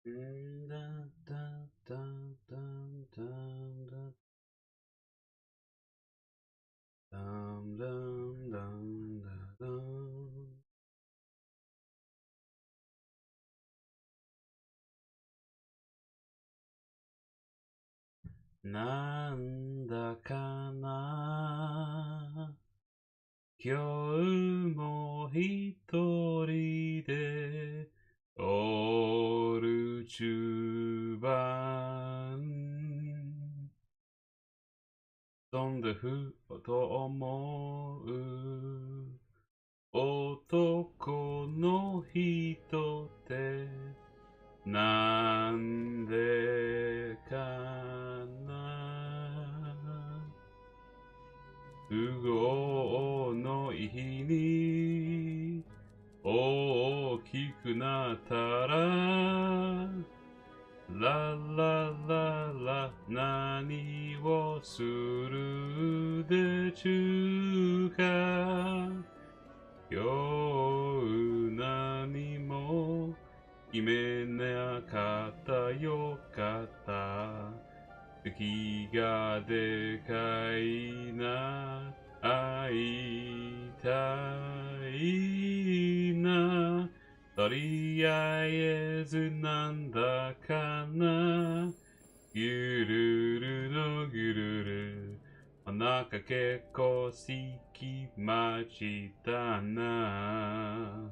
Dun, dun, dun, dun, dun, dun. Dum, dum, dum, dum, dum.なんだかな今日も一人でオル中盤飛んでふと思う男の人ってなんでかな不合の日に大きくなったらララララ何をするでちゅうか今日何も決めなかったよかった月がでかいな会いたいなとりあえずなんだかなゆるるのぐるるお腹結構すきましたな。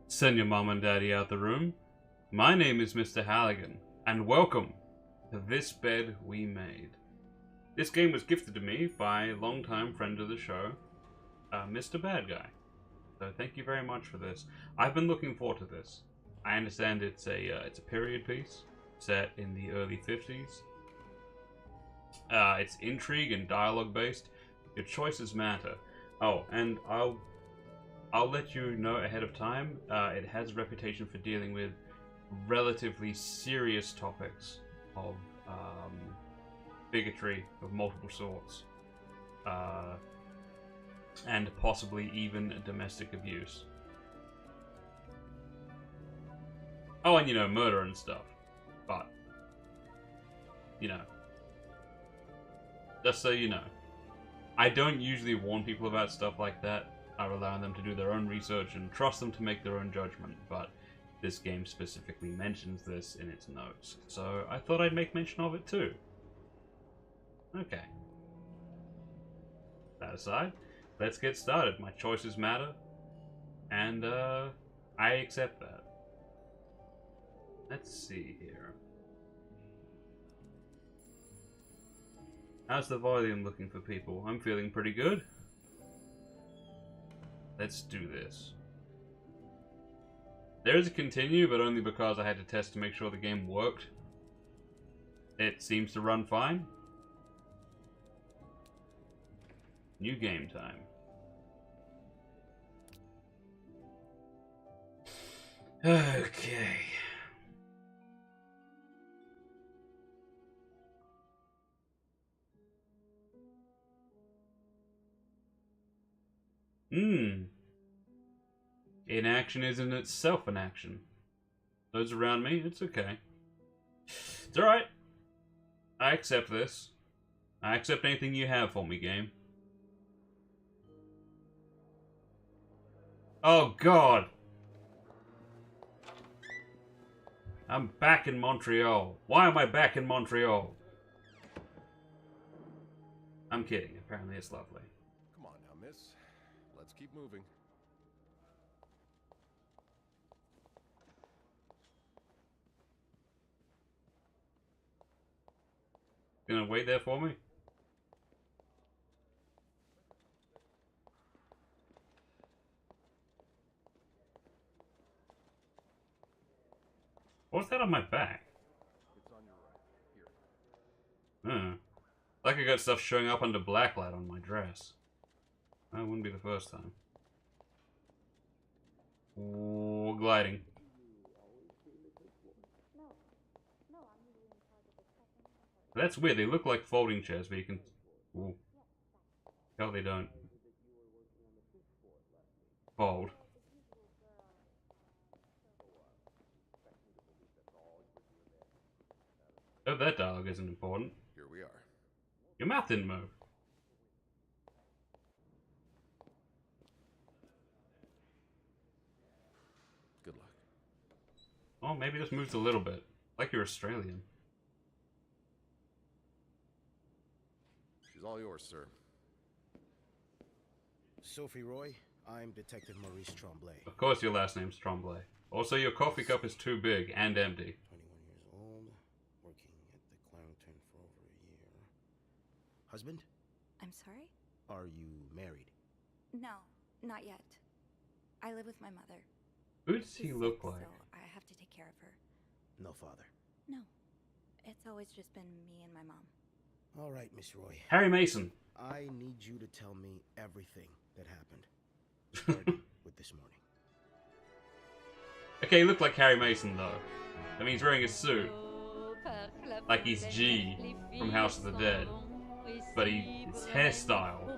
Send your mom and daddy out the room. My name is Mr. Halligan, and welcome to This Bed We Made. This game was gifted to me by a longtime friend of the show, Mr. Bad Guy. So thank you very much for this. I've been looking forward to this. I understand it's a period piece set in the early 50s. It's intrigue and dialogue based. Your choices matter. Oh, and I'll let you know ahead of time. It has a reputation for dealing with relatively serious topics of bigotry of multiple sorts, and possibly even domestic abuse. Oh, and murder and stuff. But, just so you know, I don't usually warn people about stuff like that. I rely on them to do their own research and trust them to make their own judgment, but this game specifically mentions this in its notes, so I thought I'd make mention of it too. Okay. That aside, let's get started. My choices matter, and I accept that. Let's see here. How's the volume looking for people? I'm feeling pretty good. Let's do this. There is a continue, but only because I had to test to make sure the game worked. It seems to run fine. New game time. Okay. Inaction is in itself an action. Those around me, it's okay. It's alright. I accept this. I accept anything you have for me, game. Oh, God! I'm back in Montreal. Why am I back in Montreal? I'm kidding. Apparently it's lovely. Come on now, miss. Let's keep moving. Gonna wait there for me? What's that on my back? It's on your right. Here. Like I got stuff showing up under blacklight on my dress. That wouldn't be the first time. Ooh, gliding. That's weird. They look like folding chairs, but you can... Ooh. No, they don't. Fold. Oh, that dialogue isn't important. Here we are. Your mouth didn't move. Good luck. Oh, maybe this moves a little bit. Like you're Australian. She's all yours, sir. Sophie Roy, I'm Detective Maurice Tremblay. Of course your last name's Tremblay. Also, your coffee cup is too big and empty. 21 years old, working at the Clarendon for over a year. Husband? I'm sorry? Are you married? No, not yet. I live with my mother. Who does She's he look sick, like? So I have to take care of her. No father. No. It's always just been me and my mom. All right, Miss Roy. Harry Mason. I need you to tell me everything that happened. Start with this morning. Okay, he looked like Harry Mason though. I mean, he's wearing a suit. Like he's G from House of the Dead. But his hairstyle.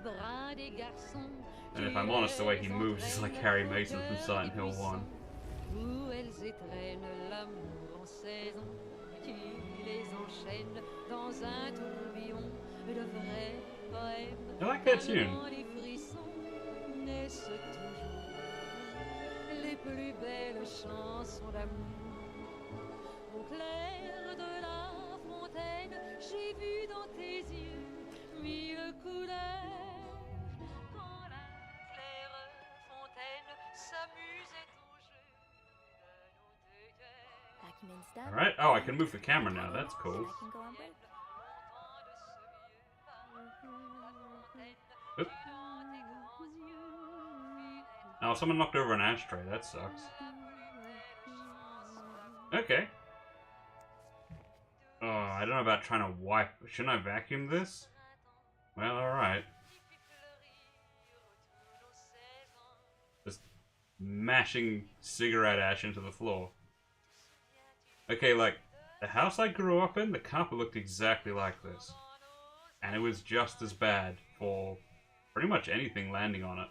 And if I'm honest, the way he moves is like Harry Mason from Silent Hill 1. I like that tune. Les plus belles chansons d'amour. Au clair de la fontaine, j'ai vu dans tes yeux mille couleurs. Quand la claire fontaine s'amusait au jeu de nos deux cœurs. Vacuuming's done. Alright, oh, I can move the camera now, that's cool. And I can go on break. Oop. Oh, someone knocked over an ashtray, that sucks. Okay. Oh, I don't know about trying to wipe. Shouldn't I vacuum this? Well, alright. Just mashing cigarette ash into the floor. Okay, like, the house I grew up in, the carpet looked exactly like this. And it was just as bad for pretty much anything landing on it.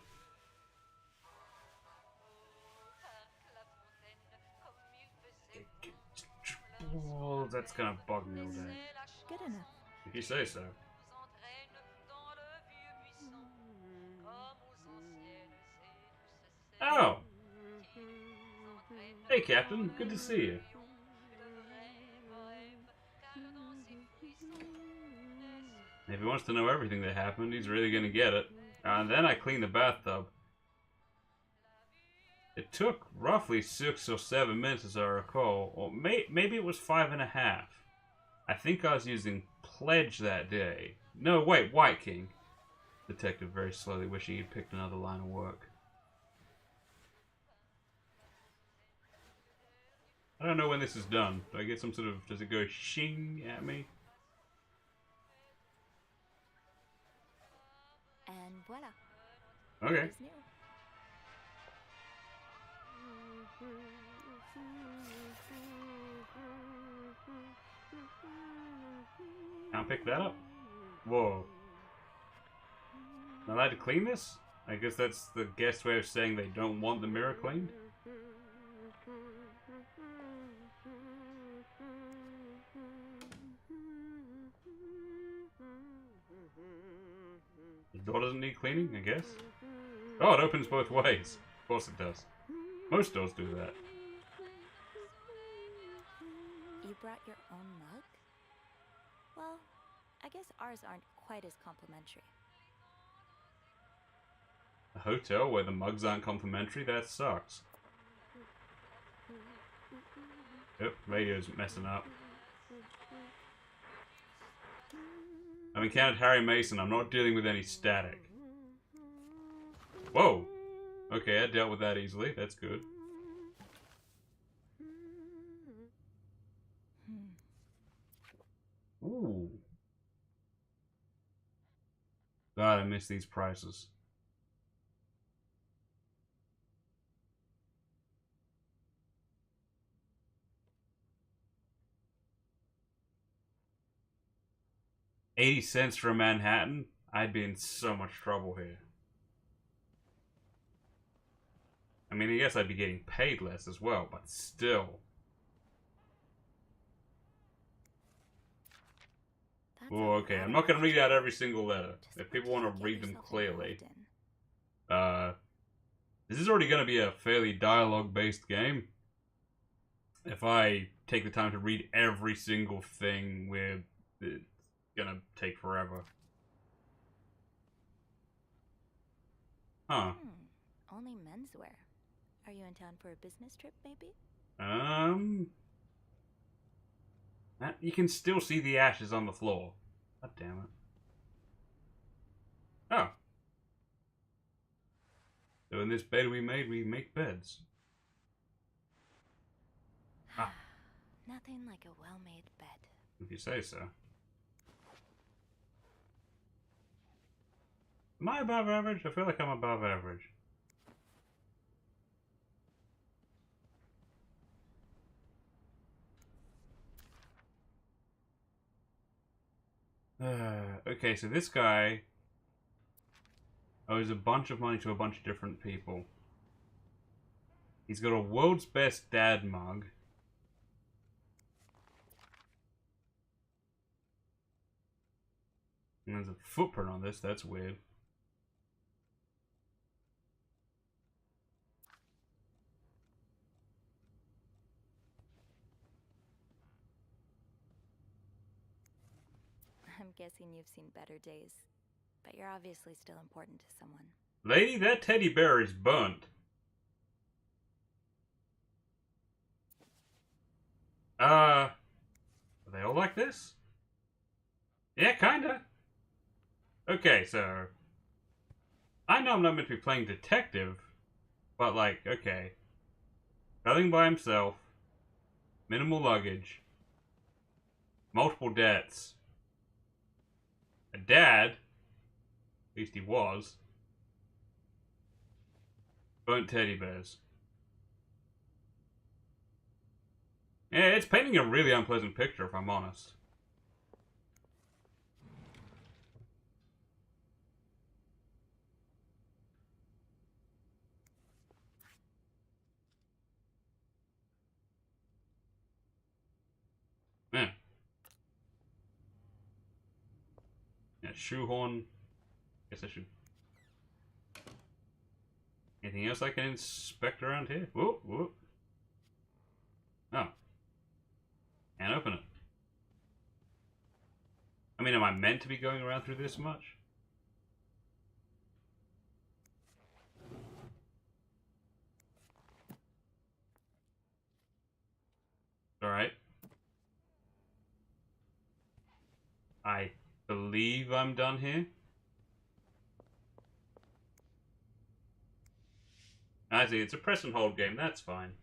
Oh, that's gonna bug me all day. Good enough. If you say so. Oh! Hey, Captain. Good to see you. If he wants to know everything that happened, he's really gonna get it. And then I cleaned the bathtub. It took roughly 6 or 7 minutes, as I recall, or maybe it was 5.5. I think I was using Pledge that day. No, wait, White King. Detective very slowly, wishing he'd picked another line of work. I don't know when this is done. Do I get some sort of... does it go shing at me? And voila. Okay. It's new. Can't pick that up? Whoa. Am I allowed to clean this? I guess that's the guest way of saying they don't want the mirror cleaned. The door doesn't need cleaning, I guess. Oh, it opens both ways. Of course it does. Most doors do that. You brought your own mug? Well, I guess ours aren't quite as complimentary. A hotel where the mugs aren't complimentary? That sucks. Yep, radio's messing up. I've encountered Harry Mason. I'm not dealing with any static. Whoa! Okay, I dealt with that easily. That's good. Ooh. I miss these prices. $0.80 for a Manhattan? I'd be in so much trouble here. I mean, I guess I'd be getting paid less as well, but still. Oh, okay. I'm not going to read out every single letter. If people want to read them clearly. This is already going to be a fairly dialogue-based game. If I take the time to read every single thing, it's going to take forever. Huh. Only menswear. Are you in town for a business trip, maybe? You can still see the ashes on the floor. God damn it. Oh. So in this bed we made, we make beds. Ah. Nothing like a well-made bed. If you say so. Am I above average? I feel like I'm above average. Okay, so this guy owes a bunch of money to a bunch of different people. He's got a world's best dad mug. And there's a footprint on this, that's weird. I'm guessing you've seen better days, but you're obviously still important to someone. Lady, that teddy bear is burnt. Are they all like this? Yeah, kinda. Okay, so I know I'm not meant to be playing detective, but like, okay. Traveling by himself, minimal luggage, multiple debts, a dad, at least he was, burnt teddy bears. Yeah, it's painting a really unpleasant picture, if I'm honest. Yeah. Yeah, shoehorn. Guess I should. Anything else I can inspect around here? Whoop, whoop. Oh. Can't open it. I mean, am I meant to be going around through this much? Alright. I believe I'm done here. I see, it's a press and hold game, that's fine.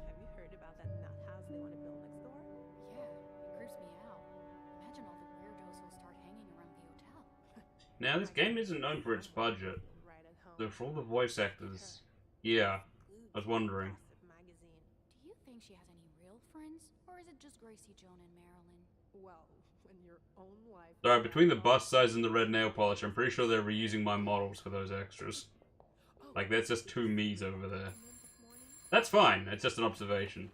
Have you heard about that nut house they want to build next door? Yeah, it creeps me out. Imagine all the weirdos who'll start hanging around the hotel. Now, this game isn't known for its budget. Right at home. So for all the voice actors, yeah, I was wondering. Gossip magazine. Do you think she has any real friends? Or is it just Gracie, Joan, and Marilyn? Well, when your own wife. Sorry, between the bust size and the red nail polish, I'm pretty sure they're reusing my models for those extras. Like, that's just two me's over there. That's fine, it's just an observation.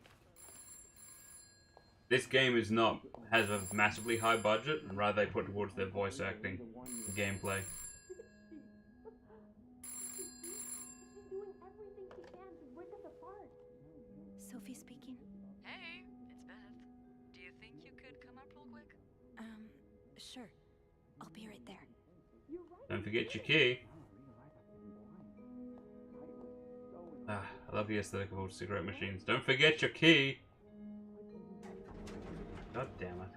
This game has a massively high budget, and rather they put towards their voice acting and gameplay. Sophie speaking. Hey, it's Beth. sure. I'll be right there. Don't forget your key. Ah, I love the aesthetic of old cigarette machines. Don't forget your key! God damn it.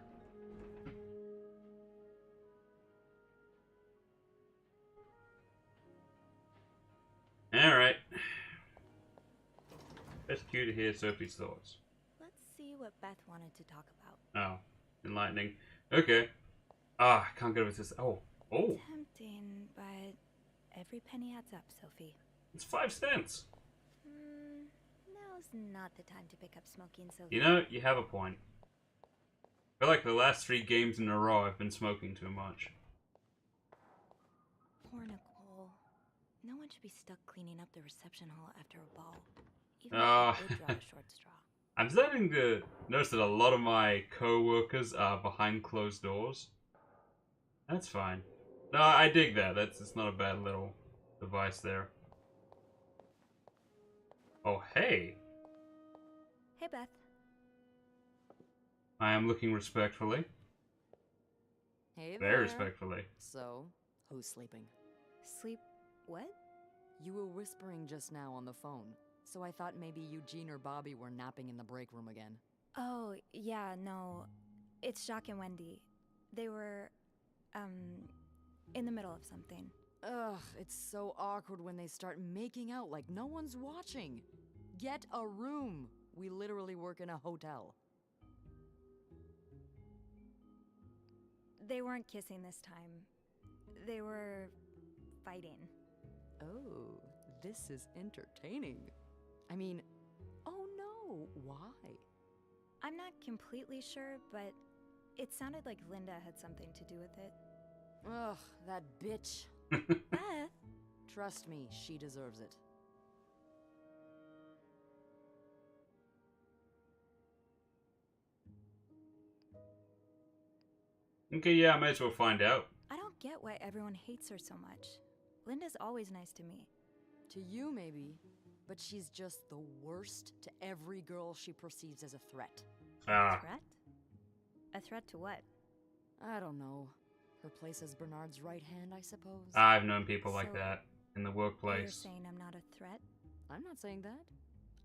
Alright. Best cue to hear Sophie's thoughts. Let's see what Beth wanted to talk about. Oh, enlightening. Okay. Ah, I can't get over this. Oh. Oh. Tempting, but every penny adds up, Sophie. It's 5 cents. Now's not the time to pick up smoking, Sophie. You know, you have a point. I feel like the last 3 games in a row I've been smoking too much. Poor Nicole. No one should be stuck cleaning up the reception hall after a ball. Even if they did draw a short straw. I'm starting to notice that a lot of my co-workers are behind closed doors. That's fine. No, I dig that. It's not a bad little device there. Oh, hey. Hey, Beth. I am looking respectfully. Hey Very there. respectfully. So, who's sleeping? Sleep... what? You were whispering just now on the phone, so I thought maybe Eugene or Bobby were napping in the break room again. Oh, yeah, no. It's Jacques and Wendy. They were, in the middle of something. Ugh, it's so awkward when they start making out like no one's watching. Get a room. We literally work in a hotel. They weren't kissing this time. They were... fighting. Oh, this is entertaining. I mean, oh no, why? I'm not completely sure, but it sounded like Linda had something to do with it. Ugh, that bitch. Beth? Trust me, she deserves it. Okay, yeah, I may as well find out. I don't get why everyone hates her so much. Linda's always nice to me. To you, maybe, but she's just the worst to every girl she perceives as a threat. Ah. Threat? A threat to what? I don't know. Her place as Bernard's right hand, I suppose. I've known people like So, that in the You're workplace. saying I'm not a threat? I'm not saying that.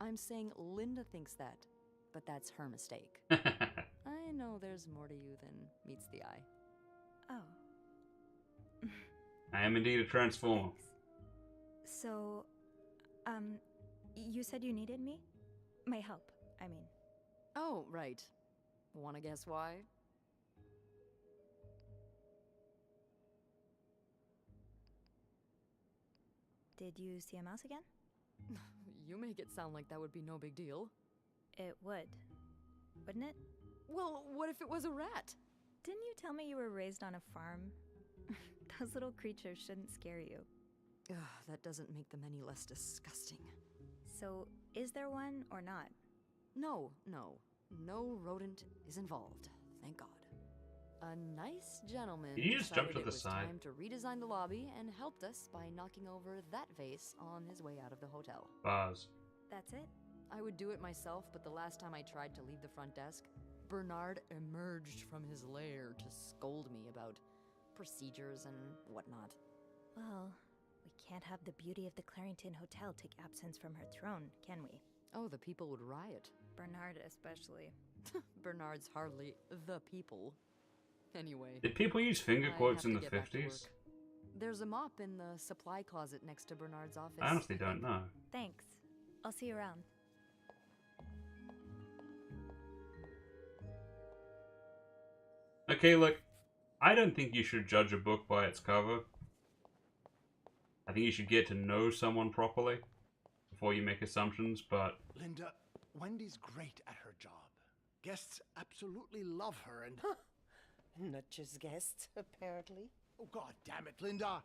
I'm saying Linda thinks that, but that's her mistake. I know there's more to you than meets the eye. Oh. I am indeed a transformer. Thanks. So, you said you needed me? My help, I mean. Oh, right. Wanna guess why? Did you see a mouse again? You make it sound like that would be no big deal. It would. Wouldn't it? Well, what if it was a rat? Didn't you tell me you were raised on a farm? Those little creatures shouldn't scare you. Ugh, that doesn't make them any less disgusting. So, is there one or not? No. No rodent is involved, thank God. A nice gentleman Did you just jump decided to it the was side? time to redesign the lobby and helped us by knocking over that vase on his way out of the hotel. Bars. That's it? I would do it myself, but the last time I tried to leave the front desk, Bernard emerged from his lair to scold me about procedures and whatnot. Well, we can't have the beauty of the Clarington Hotel take absence from her throne, can we? Oh, the people would riot. Bernard especially. Bernard's hardly the people. Anyway. Did people use finger I quotes have in to the get back to 50s? work. There's a mop in the supply closet next to Bernard's office. I honestly don't know. Thanks. I'll see you around. Okay, look, I don't think you should judge a book by its cover. I think you should get to know someone properly before you make assumptions, but... Linda, Wendy's great at her job. Guests absolutely love her and... Not just guests, apparently. Oh, God damn it, Linda!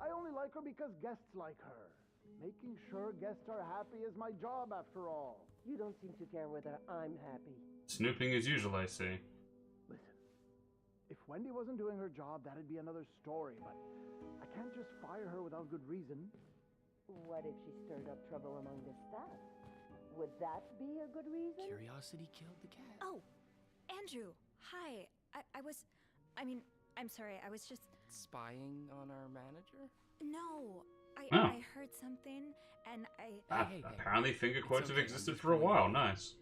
I only like her because guests like her. Making sure guests are happy is my job, after all. You don't seem to care whether I'm happy. Snooping as usual, I see. Listen, if Wendy wasn't doing her job, that'd be another story, but I can't just fire her without good reason. What if she stirred up trouble among the staff? Would that be a good reason? Curiosity killed the cat. Oh, Andrew, hi. I'm sorry, I was just... Spying on our manager? No, Oh. I heard something, and Hey. Apparently finger quotes have okay, I'm existed just for a calling while. you. Nice.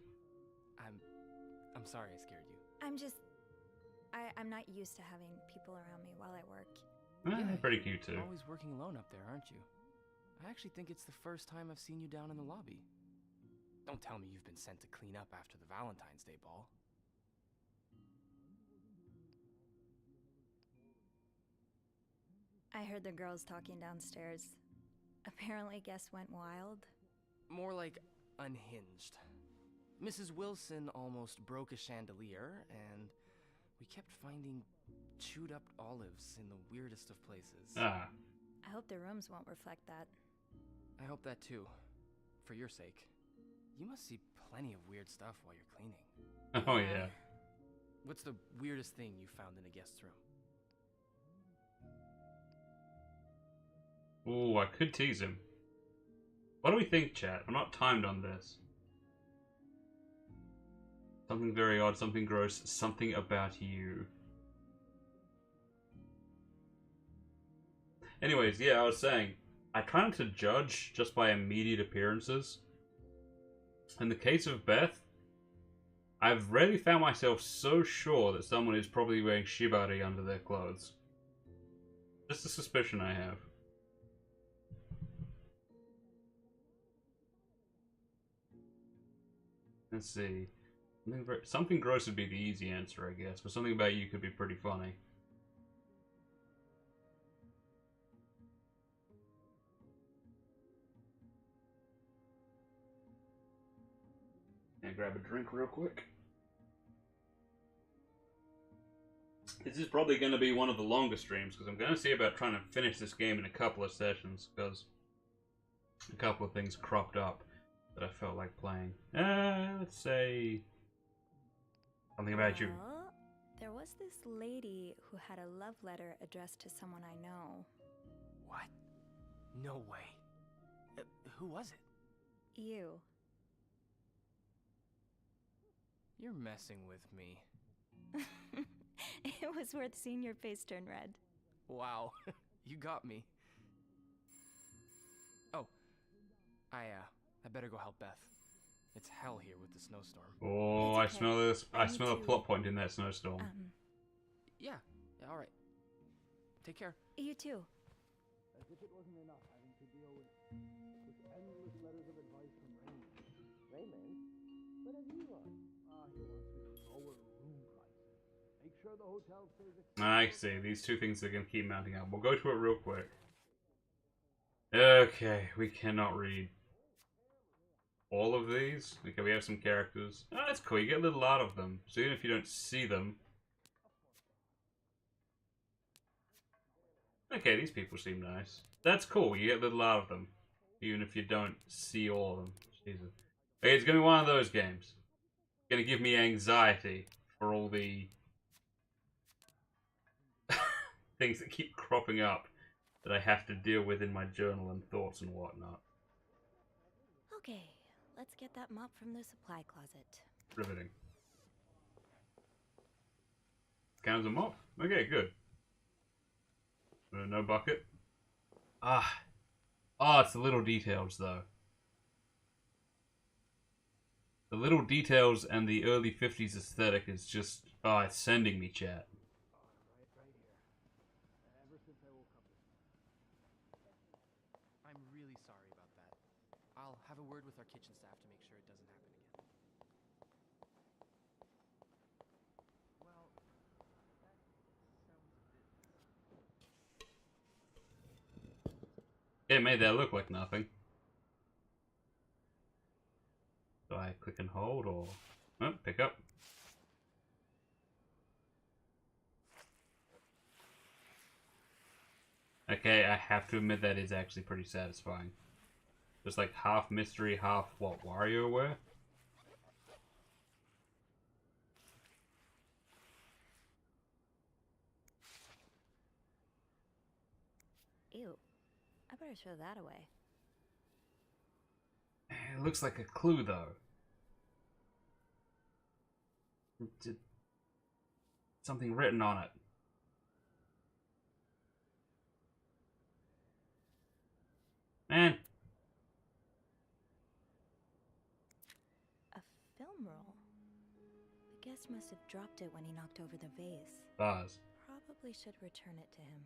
I'm sorry I scared you. I'm just... I'm not used to having people around me while I work. They're pretty cute too. You're always working alone up there, aren't you? I actually think it's the first time I've seen you down in the lobby. Don't tell me you've been sent to clean up after the Valentine's Day ball. I heard the girls talking downstairs. Apparently guests went wild. More like unhinged. Mrs. Wilson almost broke a chandelier, and we kept finding chewed up olives in the weirdest of places. Ah. I hope the rooms won't reflect that. I hope that too. For your sake. You must see plenty of weird stuff while you're cleaning. Oh yeah. What's the weirdest thing you found in a guest's room? Ooh, I could tease him. What do we think, chat? I'm not timed on this. Something very odd, something gross, something about you. Anyways, yeah, I was saying, I try not to judge just by immediate appearances. In the case of Beth, I've rarely found myself so sure that someone is probably wearing shibari under their clothes. Just a suspicion I have. Let's see. Something gross would be the easy answer, I guess, but something about you could be pretty funny. Grab a drink real quick. This is probably going to be one of the longer streams because I'm going to see about trying to finish this game in a couple of sessions because a couple of things cropped up that I felt like playing. Let's say something about you. Well, there was this lady who had a love letter addressed to someone I know. What? No way. Who was it? You. You're messing with me. It was worth seeing your face turn red. Wow, you got me. Oh, I better go help Beth. It's hell here with the snowstorm. Oh, I smell this. I smell a plot point in that snowstorm. Yeah, all right. Take care. You too. As if it wasn't enough having to deal with endless letters of advice from Raymond. Raymond? What have you on? He wants me to lower room prices. Make sure the hotel stays I see. These two things are going to keep mounting up. We'll go to it real quick. Okay, we cannot read all of these. Okay, we have some characters. Oh, that's cool. You get a little out of them. So even if you don't see them. Okay, these people seem nice. That's cool. You get a little out of them. Even if you don't see all of them. Jesus. Okay, it's going to be one of those games. It's going to give me anxiety for all the things that keep cropping up that I have to deal with in my journal and thoughts and whatnot. Okay, let's get that mop from the supply closet. Riveting. Cans of mop? Okay, good. No bucket? Oh, it's the little details, though. The little details and the early 50s aesthetic is just... Oh, it's sending me, chat. right here. Ever since I woke up this morning. I'm really sorry about that. I'll have a word with our kitchen staff to make sure it doesn't happen again. Well, that sounds a bit... It made that look like nothing. Do I click and hold or... Oh, pick up. Okay, I have to admit that is actually pretty satisfying. Just like half mystery, half, what, WarioWare? Ew. I better throw that away. It looks like a clue, though. Something written on it. Man. A film roll. The guest must have dropped it when he knocked over the vase. Bars. Probably should return it to him.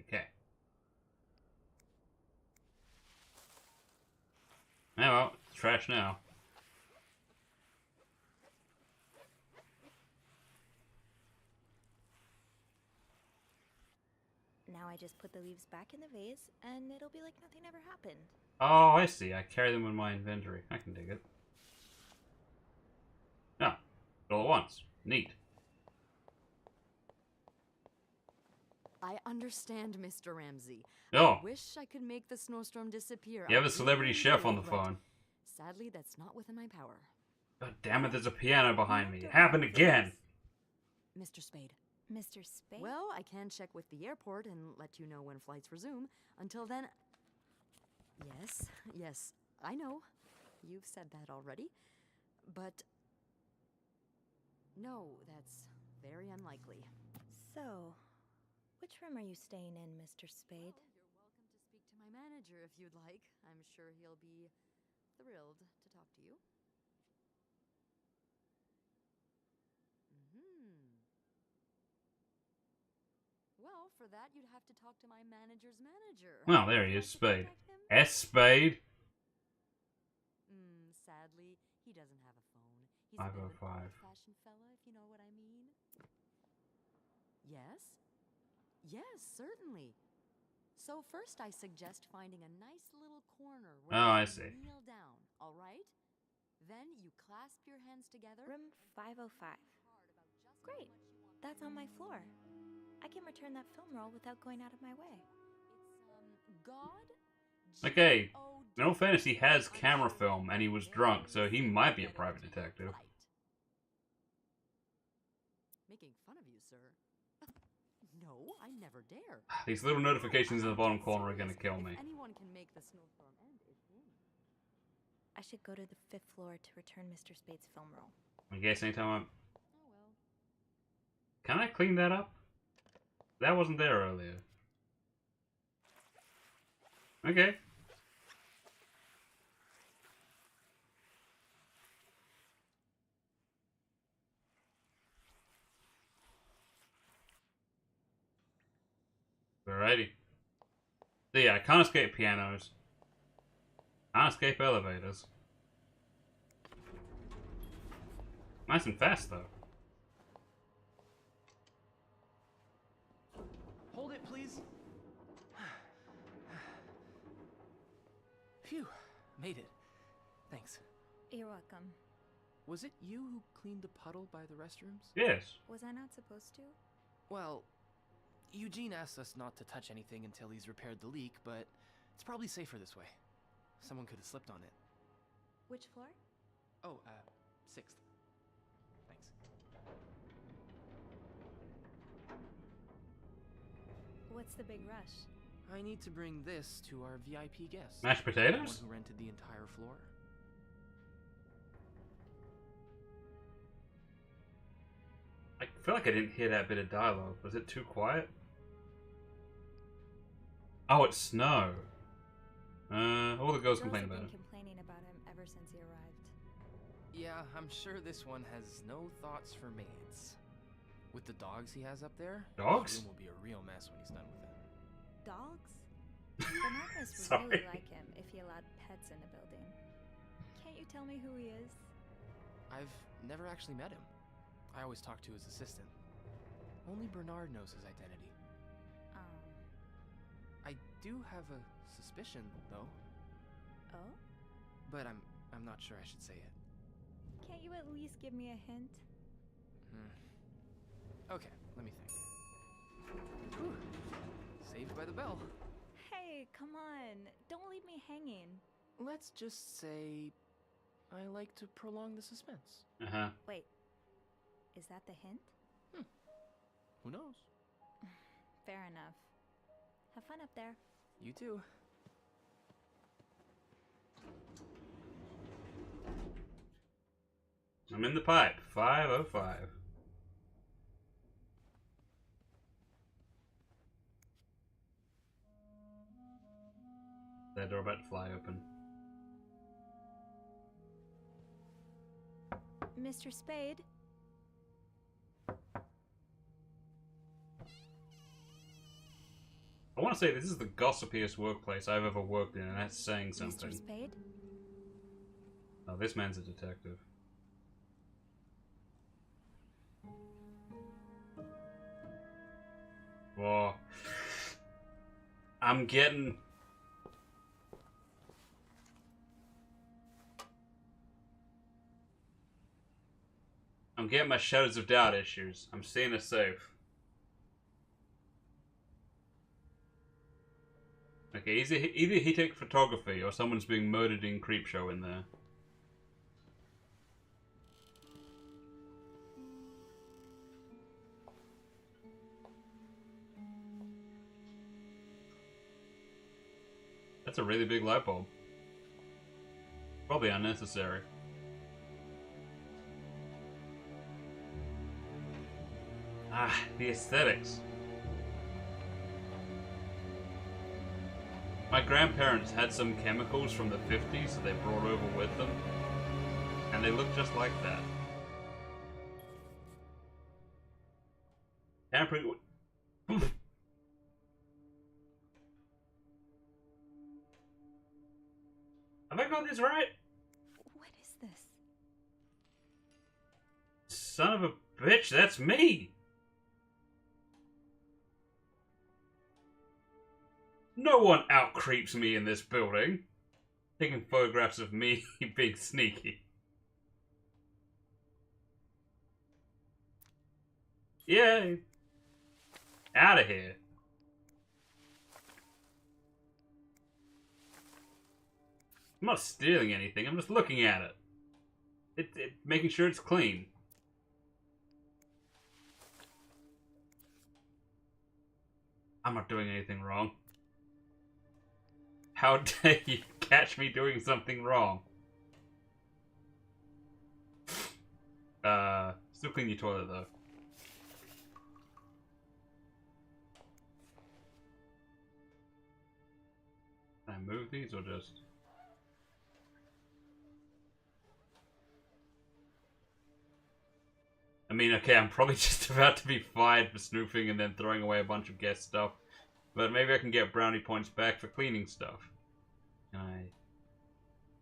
Okay. Oh well, it's trash now. Now I just put the leaves back in the vase, and it'll be like nothing ever happened. Oh, I see. I carry them in my inventory. I can dig it. Ah, all at once. Neat. I understand, Mr. Ramsey. Oh. I wish I could make the snowstorm disappear. You have I a celebrity really chef on do, the but phone. Sadly, that's not within my power. God damn it, there's a piano behind me. It happened again. Mr. Spade. Mr. Spade? Well, I can check with the airport and let you know when flights resume. Until then... Yes, I know. You've said that already. But... no, that's very unlikely. So, which room are you staying in, Mr. Spade? Well, you're welcome to speak to my manager if you'd like. I'm sure he'll be thrilled to talk to you. Well, for that, you'd have to talk to my manager's manager. Well, there he is, Spade. S. Spade. Sadly, he doesn't have a phone. He's 505. a bit of an old-fashioned fella, if you know what I mean. Yes? Yes, certainly. So first I suggest finding a nice little corner where I you see. can kneel down, all right? Then you clasp your hands together. Room 505. Great. That's on my floor. I can return that film roll without going out of my way. It's, God? Okay, in all fairness, he has camera film and he was drunk, so he might be a private detective. Making fun of you, sir. No, I never dare. These little notifications in the bottom corner are gonna kill me. If anyone can make the snowstorm end, it's him. I should go to the 5th floor to return Mr. Spade's film roll. I guess anytime I'm... Oh well. Can I clean that up? That wasn't there earlier. Okay. Alrighty. So yeah, I can't escape pianos. Can't escape elevators. Nice and fast though. Hold it, please. Phew, made it. Thanks. You're welcome. Was it you who cleaned the puddle by the restrooms? Yes. Was I not supposed to? Well, Eugene asked us not to touch anything until he's repaired the leak, but it's probably safer this way. Someone could have slipped on it. Which floor? Oh, 6th. Thanks. What's the big rush? I need to bring this to our VIP guest. Mashed The potatoes? one who rented the entire floor. I feel like I didn't hear that bit of dialogue. Was it too quiet? Oh, it's snow. All the girls complain have about been it. complaining about him ever since he arrived. Yeah, I'm sure this one has no thoughts for maids. With the dogs he has up there, Dogs? his room will be a real mess when he's done with it. Dogs? Bernard must Sorry. really like him if he allowed pets in the building. Can't you tell me who he is? I've never actually met him. I always talk to his assistant. Only Bernard knows his identity. I do have a suspicion, though. Oh? But I'm not sure I should say it. Can't you at least give me a hint? Okay, let me think. Whew. Saved by the bell. Hey, come on. Don't leave me hanging. Let's just say I like to prolong the suspense. Uh-huh. Wait. Is that the hint? Who knows? Fair enough. Have fun up there. You too. I'm in the pipe. 5:05. That door about to fly open. Mr. Spade? I want to say this is the gossipiest workplace I've ever worked in, and that's saying something. Mr. Spade? Oh, this man's a detective. Whoa. I'm getting... my shadows of doubt issues. I'm seeing a safe. Okay, either he took photography or someone's being murdered in Creepshow in there. That's a really big light bulb. Probably unnecessary. Ah, the aesthetics. My grandparents had some chemicals from the 50s that they brought over with them, and they look just like that. Tampering. Have I got this right? What is this? Son of a bitch, that's me! No one out-creeps me in this building. Taking photographs of me being sneaky. Yay! Out of here. I'm not stealing anything, I'm just looking at it. Making sure it's clean. I'm not doing anything wrong. How dare you catch me doing something wrong? Still clean your toilet though. Can I move these or just... I mean, okay, I'm probably just about to be fired for snooping and then throwing away a bunch of guest stuff. But maybe I can get brownie points back for cleaning stuff.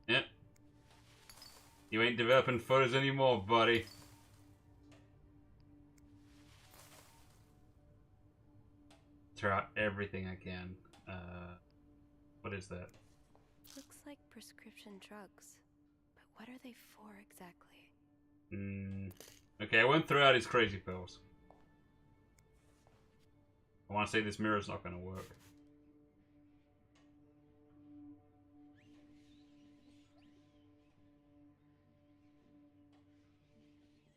Yep. You ain't developing photos anymore, buddy. Throw out everything I can. What is that? Looks like prescription drugs. But what are they for exactly? Okay, I won't throw out his crazy pills. I want to say this mirror's not going to work.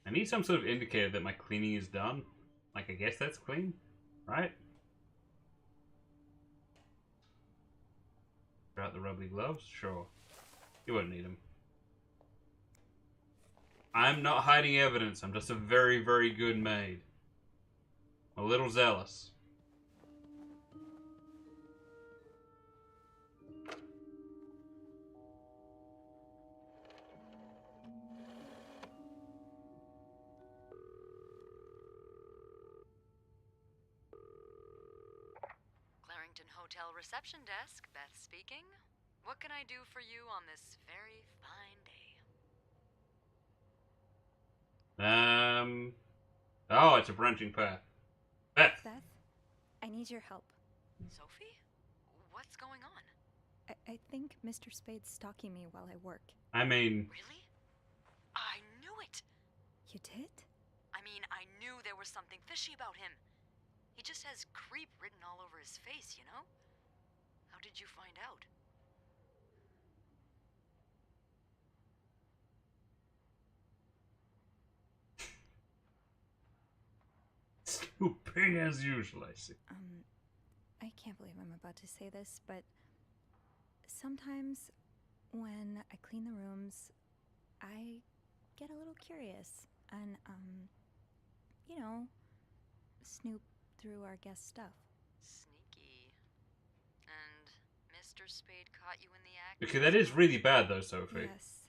I need some sort of indicator that my cleaning is done. Like, I guess that's clean, right? Throw out the rubbly gloves? Sure. You won't need them. I'm not hiding evidence. I'm just a very, very good maid. A little zealous. Clarrington Hotel reception desk, Beth speaking. What can I do for you on this very fine day? Oh, it's a branching path. Beth! Beth, I need your help. Sophie? What's going on? I think Mr. Spade's stalking me while I work. I mean... Really? I knew it! You did? I mean, I knew there was something fishy about him. He just has creep written all over his face, you know? How did you find out? Snooping as usual, I see. I can't believe I'm about to say this, but sometimes when I clean the rooms, I get a little curious and, you know, snoop through our guest stuff. Sneaky. And Mr. Spade caught you in the act? Okay, that is really bad though, Sophie. Yes.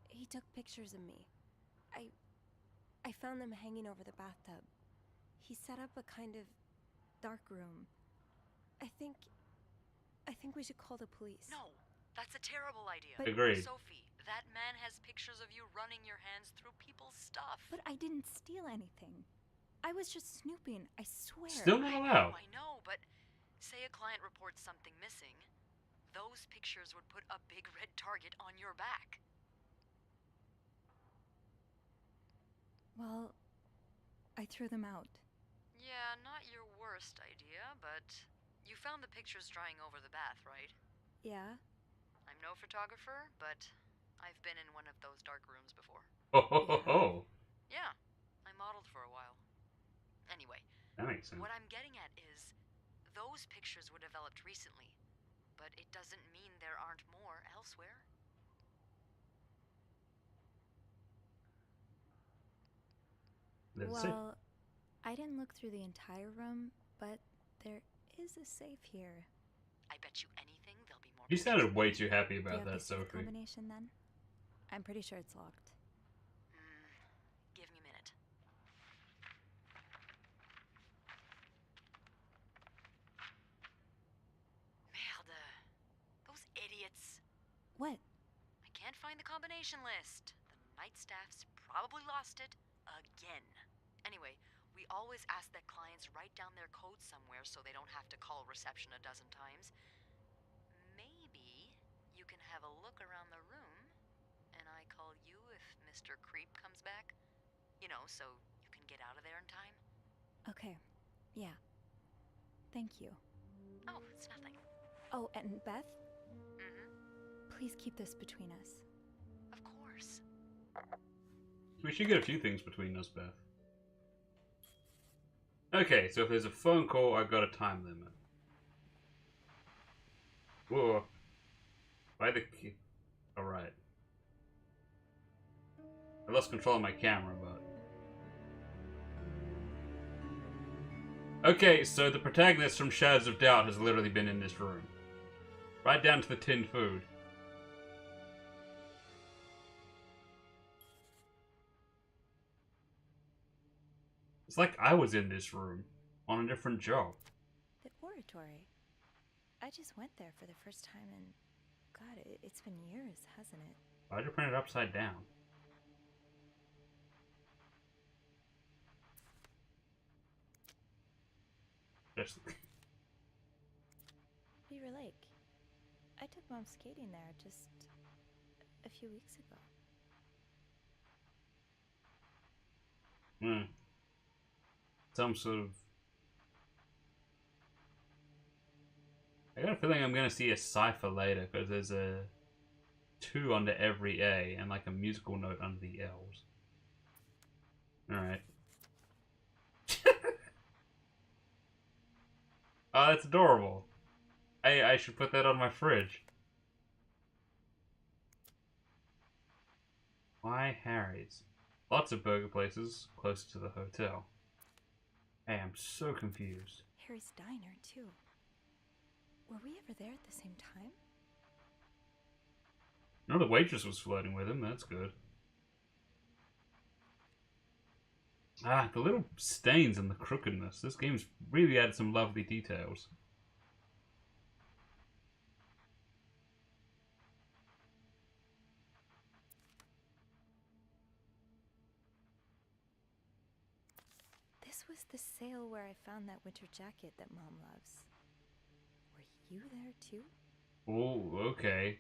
He took pictures of me. I found them hanging over the bathtub. He set up a kind of dark room. I think we should call the police. No, that's a terrible idea. But Agreed. Sophie, that man has pictures of you running your hands through people's stuff. But I didn't steal anything. I was just snooping, I swear. Still not allowed. I know, but say a client reports something missing, those pictures would put a big red target on your back. Well, I threw them out. Yeah, not your worst idea, but you found the pictures drying over the bath, right? Yeah? I'm no photographer, but I've been in one of those dark rooms before. Oh. Yeah, I modeled for a while. Anyway, That makes sense. what I'm getting at is, those pictures were developed recently, but it doesn't mean there aren't more elsewhere. Well, I didn't look through the entire room, but there is a safe here. I bet you anything there'll be more. You sounded way too happy Do you about have that, the safe Sophie. combination then? I'm pretty sure it's locked. Give me a minute. Merde. Those idiots. What? I can't find the combination list. The night staff's probably lost it again. Anyway, we always ask that clients write down their code somewhere so they don't have to call reception a dozen times. Maybe you can have a look around the room, and I call you if Mr. Creep comes back. You know, so you can get out of there in time. Okay. Yeah. Thank you. Oh, it's nothing. Oh, and Beth? Mm-hmm. Please keep this between us. Of course. We should get a few things between us, Beth. Okay, so if there's a phone call, I've got a time limit. Whoa. By the key. Alright. I lost control of my camera, but... Okay, so the protagonist from Shadows of Doubt has literally been in this room. Right down to the tinned food. It's like I was in this room, on a different job. The oratory. I just went there for the first time and... God, it's been years, hasn't it? Why'd you print it upside down? Just... Beaver Lake. I took Mom skating there just a few weeks ago. Some sort of... I got a feeling I'm gonna see a cipher later, because there's a 2 under every A, and like a musical note under the L's. Alright. Oh, that's adorable. I should put that on my fridge. Why Harry's? Lots of burger places closer to the hotel. Hey, I'm so confused. Harry's Diner, too. Were we ever there at the same time? No, the waitress was flirting with him. That's good. Ah, the little stains and the crookedness. This game's really added some lovely details. This was the sale where I found that winter jacket that Mom loves. Were you there, too? Oh, okay.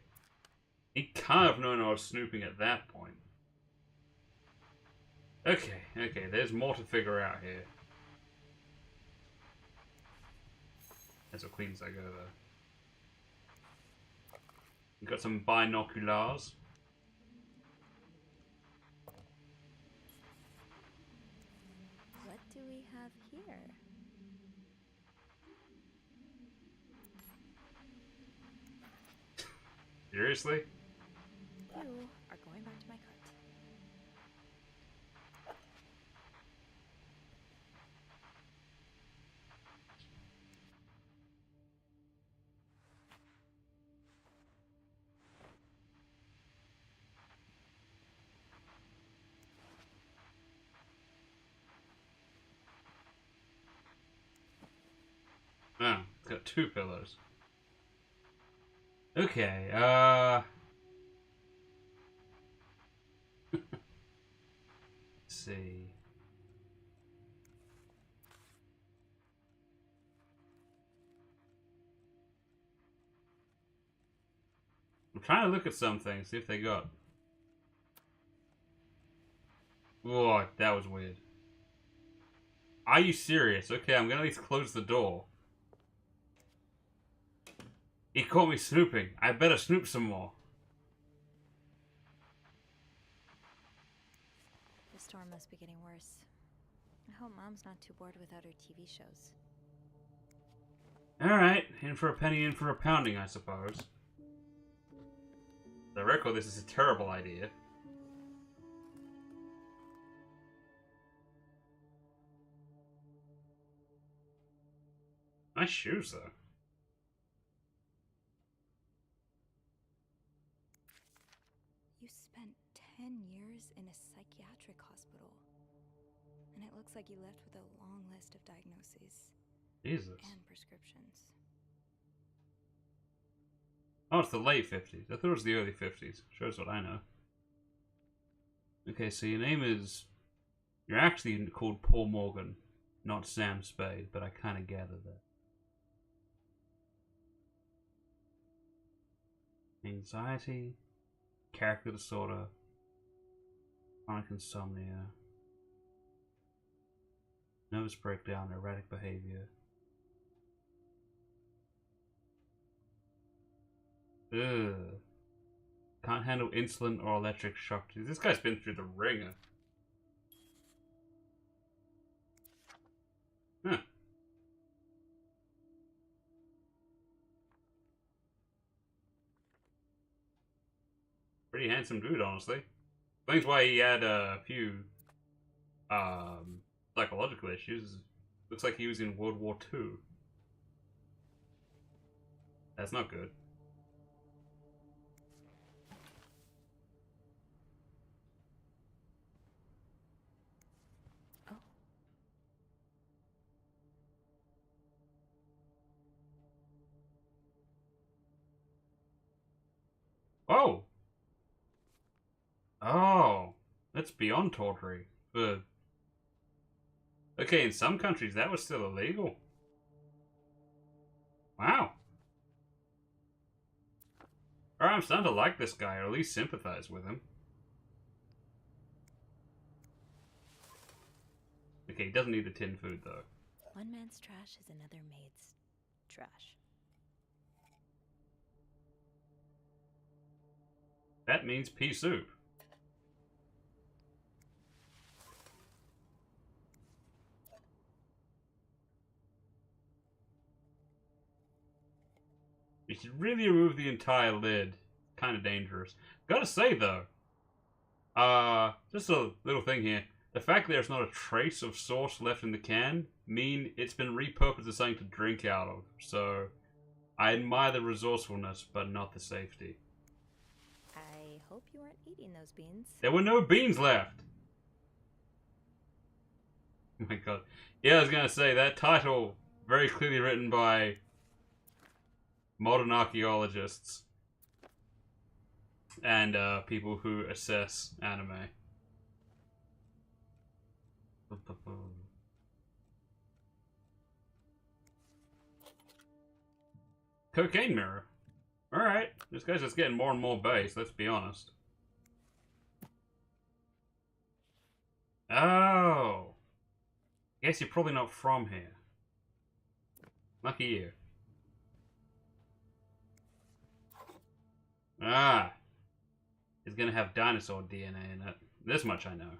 He can't have known I was snooping at that point. Okay, there's more to figure out here. As clean as I go, though. We've got some binoculars. What do we have here? Seriously? You are going back to my cart. 2 pillars. Okay, let's see. I'm trying to look at some things, see if they got... Whoa, that was weird. Are you serious? Okay, I'm gonna at least close the door. He caught me snooping. I better snoop some more. The storm must be getting worse. I hope Mom's not too bored without her TV shows. Alright, in for a penny, in for a pounding, I suppose. The record, this is a terrible idea. Nice shoes, though. You spent 10 years in a psychiatric hospital. And it looks like you left with a long list of diagnoses. Jesus. And prescriptions. Oh, it's the late 50s. I thought it was the early 50s. Shows what I know. Okay, so your name is... You're actually called Paul Morgan, not Sam Spade, but I kind of gathered that. Anxiety, character disorder, chronic insomnia, nervous breakdown, erratic behavior. Ugh. Can't handle insulin or electric shock. This guy's been through the ringer. Huh. Pretty handsome dude, honestly. Explains why he had a few psychological issues. Looks like he was in World War II. That's not good. Oh! Oh! That's beyond torturing. But... Okay, in some countries that was still illegal. Wow. Alright, I'm starting to like this guy, or at least sympathize with him. Okay, he doesn't need the tin food, though. One man's trash is another maid's trash. That means pea soup. You should really remove the entire lid. Kind of dangerous. Gotta say, though, just a little thing here. The fact that there's not a trace of sauce left in the can mean it's been repurposed as something to drink out of. So, I admire the resourcefulness, but not the safety. I hope you aren't eating those beans. There were no beans left! Oh my god. Yeah, I was gonna say, that title, very clearly written by modern archaeologists and people who assess anime. Cocaine mirror. Alright, this guy's just getting more and more base, let's be honest. Oh! Guess you're probably not from here. Lucky you. Ah! It's gonna have dinosaur DNA in it. This much I know.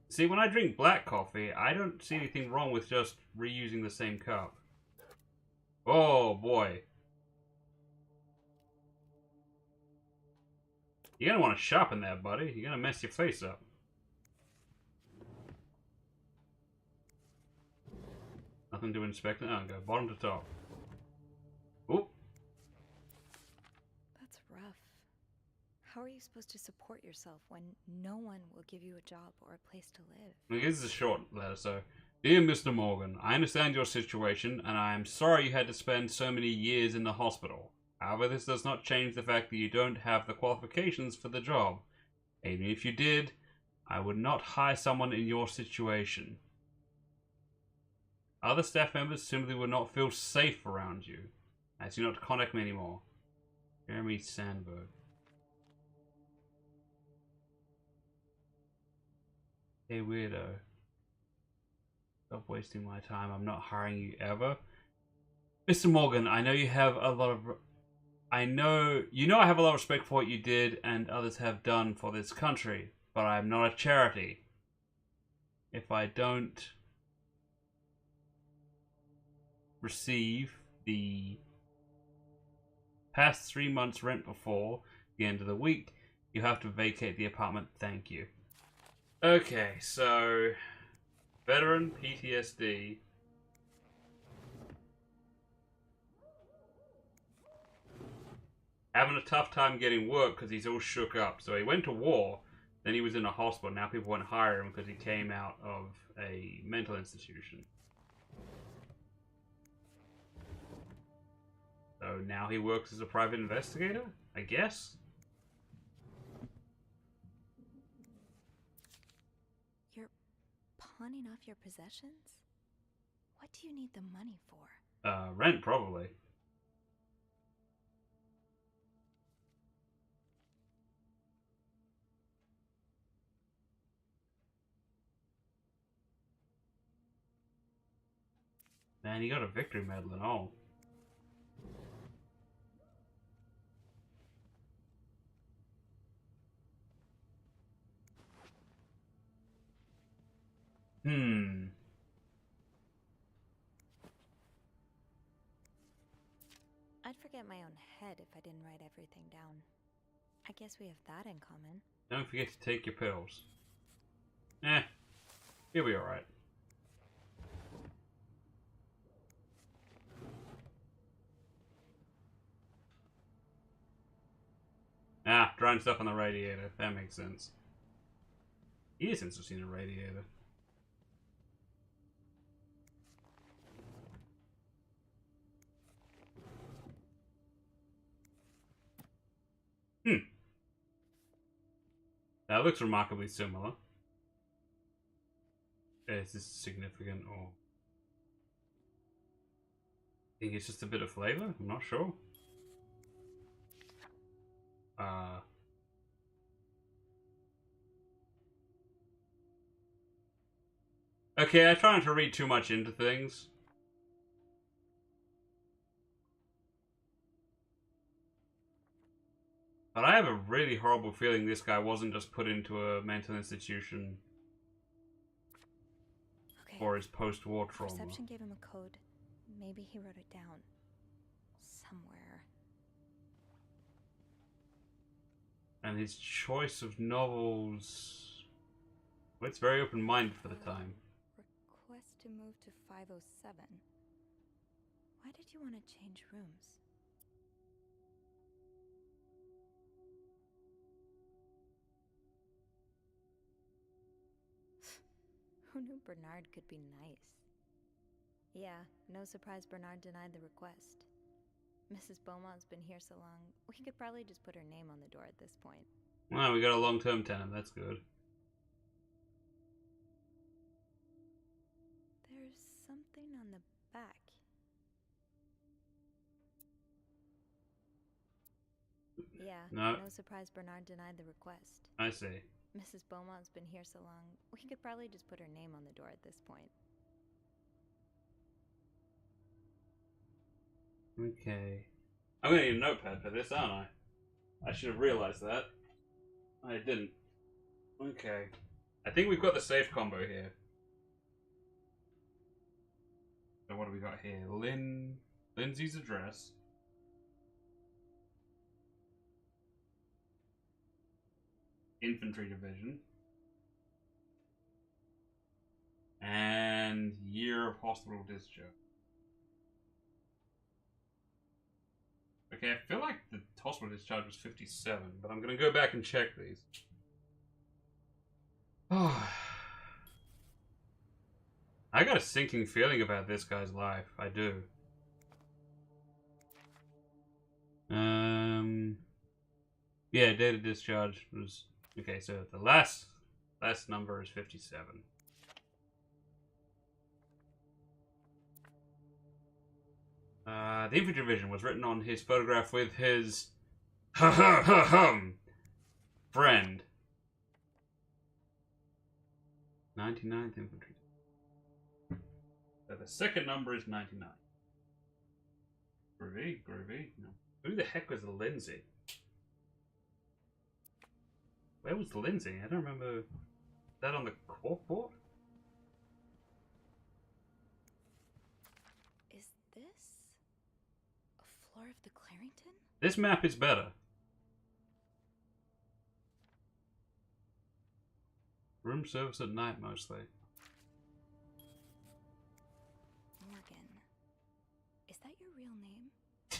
See, when I drink black coffee, I don't see anything wrong with just reusing the same cup. Oh, boy. You're gonna want to sharpen that, buddy. You're gonna mess your face up. Nothing to inspect. Oh, go bottom to top. Oop. That's rough. How are you supposed to support yourself when no one will give you a job or a place to live? This is a short letter, so... Dear Mr. Morgan, I understand your situation, and I am sorry you had to spend so many years in the hospital. However, this does not change the fact that you don't have the qualifications for the job. Even if you did, I would not hire someone in your situation. Other staff members simply would not feel safe around you. I ask you not to contact me anymore. Jeremy Sandberg. Hey, weirdo. Stop wasting my time. I'm not hiring you ever. Mr. Morgan, I know you have a lot of... I have a lot of respect for what you did and others have done for this country, but I am not a charity. If I don't receive the past 3 months' rent before the end of the week, you have to vacate the apartment. Thank you. Okay, so... Veteran PTSD. Having a tough time getting work because he's all shook up. So he went to war, then he was in a hospital. Now people won't hire him because he came out of a mental institution. So now he works as a private investigator, I guess? You're pawning off your possessions? What do you need the money for? Rent, probably. Man, he got a victory medal and all. I'd forget my own head if I didn't write everything down. I guess we have that in common. Don't forget to take your pills. You'll be alright. Drying stuff on the radiator. That makes sense. Years since I've seen a radiator. That looks remarkably similar. Is this significant or... I think it's just a bit of flavor? I'm not sure. Okay, I try not to read too much into things. But I have a really horrible feeling this guy wasn't just put into a mental institution for his post-war trauma. Reception gave him a code. Maybe he wrote it down. Somewhere. And his choice of novels... Well, it's very open-minded for the time. Request to move to 507. Why did you want to change rooms? Who knew Bernard could be nice? Yeah, no surprise Bernard denied the request. Mrs. Beaumont's been here so long, we could probably just put her name on the door at this point. Well, we got a long-term tenant, that's good. There's something on the back. Yeah, no surprise Bernard denied the request. I see. Mrs. Beaumont's been here so long, we could probably just put her name on the door at this point. Okay. I'm gonna need a notepad for this, aren't I? I should have realized that. I didn't. Okay. I think we've got the safe combo here. So what do we got here? Lindsay's address. Infantry division. And year of hospital discharge. Okay, I feel like the hospital discharge was 57, but I'm gonna go back and check these. Oh. I got a sinking feeling about this guy's life. I do. Yeah, date of discharge was... Okay, so the last number is 57. The infantry division was written on his photograph with his... friend. 99th Infantry. So the second number is 99. Groovy. No. Who the heck was Lindsay? Where was Lindsay? I don't remember. That on the cork board? Is this a floor of the Clarington? This map is better. Room service at night mostly. Morgan. Is that your real name?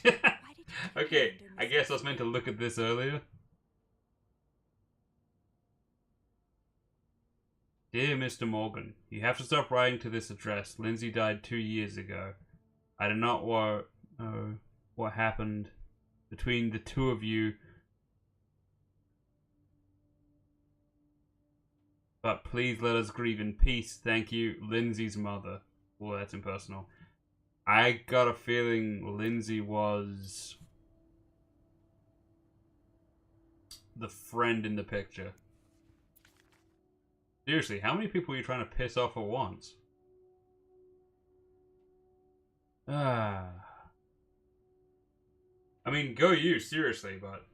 Why did you Okay, I guess I was meant to look at this earlier. Dear Mr. Morgan, you have to stop writing to this address. Lindsay died 2 years ago. I do not know what happened between the two of you, but please let us grieve in peace. Thank you, Lindsay's mother. Well, that's impersonal. I got a feeling Lindsay was the friend in the picture. Seriously, how many people are you trying to piss off at once? I mean, go you, seriously, but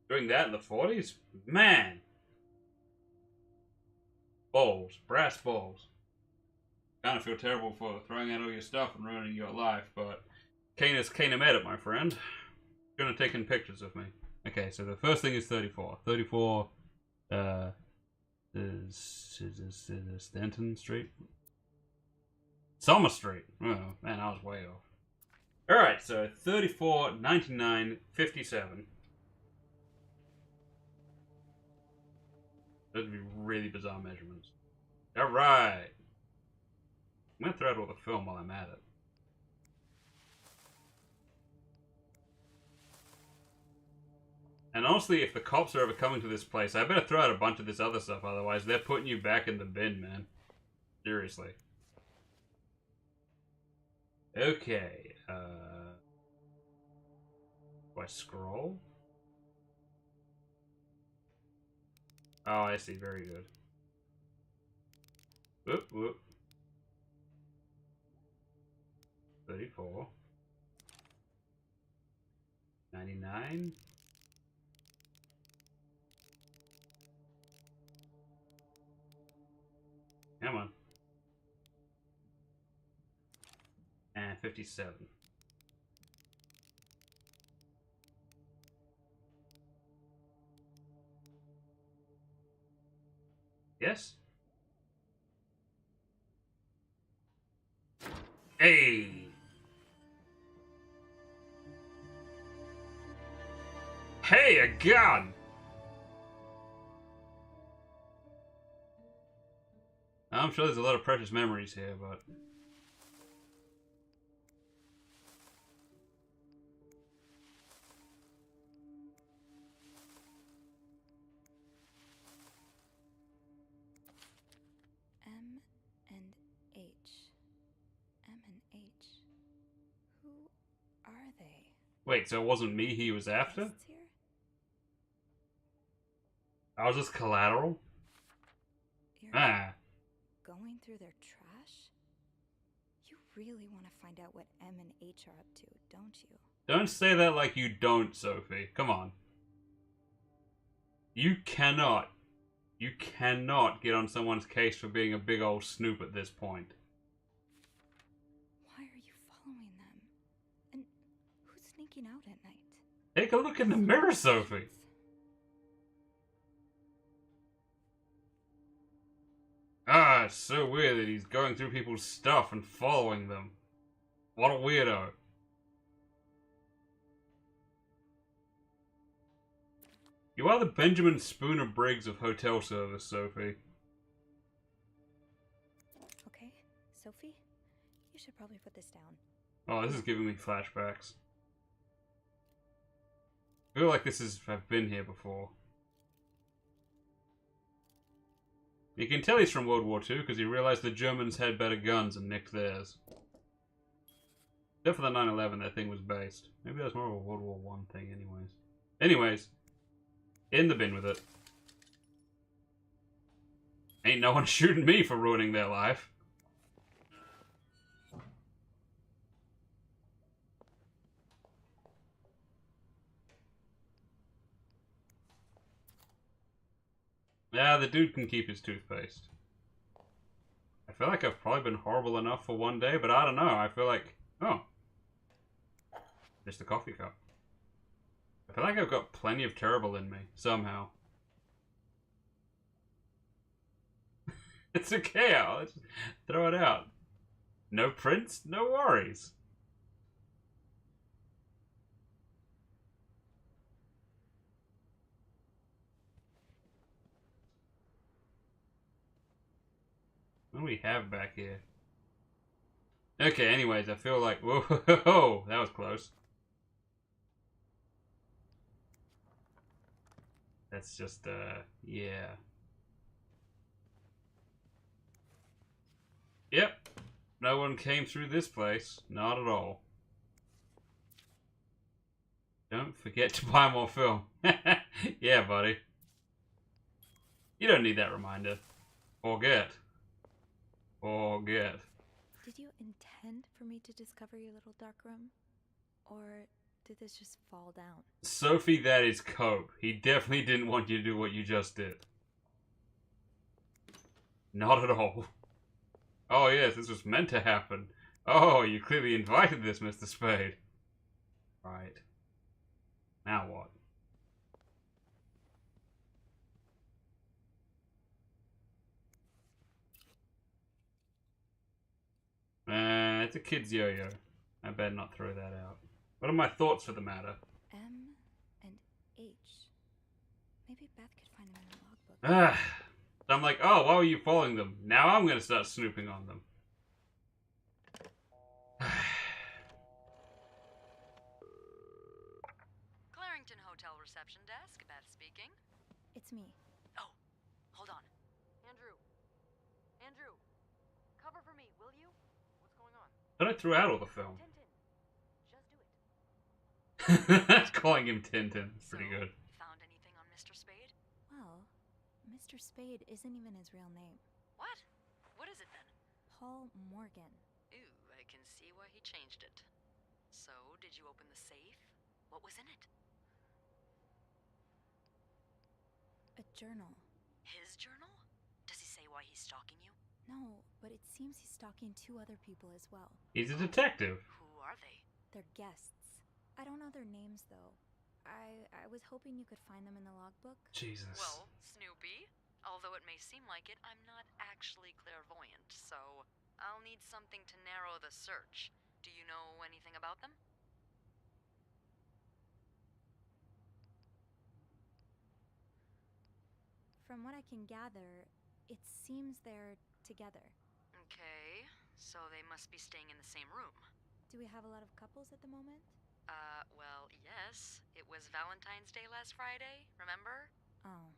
doing that in the 40s? Man! Balls. Brass balls. Kind of feel terrible for throwing out all your stuff and ruining your life, but Canis Canum edit, my friend. Gonna take in pictures of me. Okay, so the first thing is 34. 34, is Stanton Street? Summer Street. Oh, man, I was way off. Alright, so 34, 99, 57. Those would be really bizarre measurements. Alright. I'm gonna throw out all the film while I'm at it. And honestly, if the cops are ever coming to this place, I better throw out a bunch of this other stuff, otherwise they're putting you back in the bin, man. Seriously. Okay, do I scroll? Oh, I see, very good. Whoop, whoop. 34. 99. Come on. And 57. Yes? Hey! Hey, a gun! I'm sure there's a lot of precious memories here, but... M and H. M and H. Who are they? Wait, so it wasn't me he was after? Here? I was just collateral? You're going through their trash? You really want to find out what M and H are up to, don't you? Don't say that like you don't, Sophie. Come on. You cannot get on someone's case for being a big old snoop at this point. Why are you following them? And who's sneaking out at night? Take a look in the mirror, Sophie. Ah, it's so weird that he's going through people's stuff and following them. What a weirdo. You are the Benjamin Spooner Briggs of hotel service, Sophie. Okay, Sophie, you should probably put this down. Oh, this is giving me flashbacks. I feel like I've been here before. You can tell he's from World War II because he realized the Germans had better guns and nicked theirs. Except for the 9/11, that thing was based. Maybe that's more of a World War I thing anyways. Anyways, in the bin with it. Ain't no one shooting me for ruining their life. Yeah, the dude can keep his toothpaste. I feel like I've probably been horrible enough for one day, but I don't know. I feel like... Oh. Just a coffee cup. I feel like I've got plenty of terrible in me, somehow. It's okay, I'll just throw it out. No prints, no worries. What do we have back here? Okay, anyways, I feel like... Whoa, that was close. That's just, yeah. Yep. No one came through this place. Not at all. Don't forget to buy more film. Yeah, buddy. You don't need that reminder. Forget. Forget. Did you intend for me to discover your little dark room? Or did this just fall down? Sophie, that is Cope. He definitely didn't want you to do what you just did. Not at all. Oh yes, this was meant to happen. Oh, you clearly invited this, Mr. Spade. Right. Now what? It's a kid's yo-yo. I better not throw that out. What are my thoughts for the matter? M and H. Maybe Beth could find them in the logbook. I'm like, oh, why were you following them? Now I'm going to start snooping on them. Clarington Hotel reception desk, Beth speaking. It's me. Oh, hold on. Andrew. Andrew. Cover for me, will you? What's going on? But I threw out all the film. Tintin. Just do it. That's calling him Tintin. Pretty good. Found anything on Mr. Spade? Well, Mr. Spade isn't even his real name. What? What is it then? Paul Morgan. Ooh, I can see why he changed it. So, did you open the safe? What was in it? A journal. His journal? Does he say why he's stalking you? No, but it seems he's stalking 2 other people as well. He's a detective. Who are they? They're guests. I don't know their names, though. I was hoping you could find them in the logbook. Jesus. Well, Snoopy, although it may seem like it, I'm not actually clairvoyant, so I'll need something to narrow the search. Do you know anything about them? From what I can gather, it seems they're together. Okay, so they must be staying in the same room. Do we have a lot of couples at the moment? Well, yes. It was Valentine's Day last Friday, remember? Oh.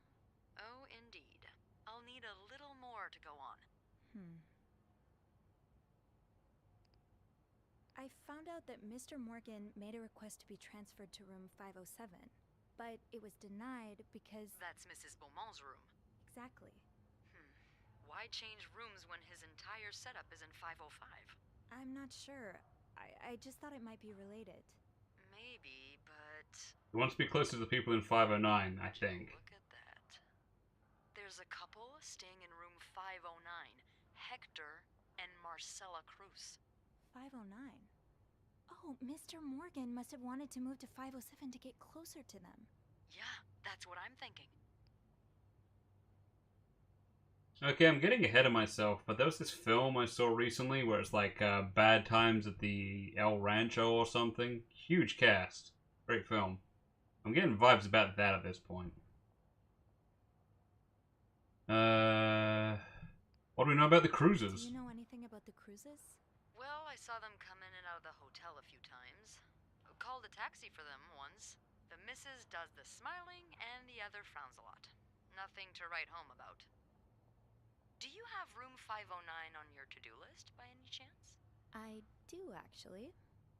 Oh, indeed. I'll need a little more to go on. I found out that Mr. Morgan made a request to be transferred to room 507, but it was denied because... That's Mrs. Beaumont's room. Exactly. Why change rooms when his entire setup is in 505? I'm not sure. I just thought it might be related. Maybe, but... He wants to be closer to the people in 509, I think. Look at that. There's a couple staying in room 509. Hector and Marcella Cruz. 509? Oh, Mr. Morgan must have wanted to move to 507 to get closer to them. Yeah, that's what I'm thinking. Okay, I'm getting ahead of myself, but there was this film I saw recently where it's like Bad Times at the El Rancho or something. Huge cast. Great film. I'm getting vibes about that at this point. What do we know about the cruisers? Do you know anything about the cruises? Well, I saw them come in and out of the hotel a few times. Called a taxi for them once. The missus does the smiling and the other frowns a lot. Nothing to write home about. Do you have room 509 on your to-do list by any chance? I do, actually.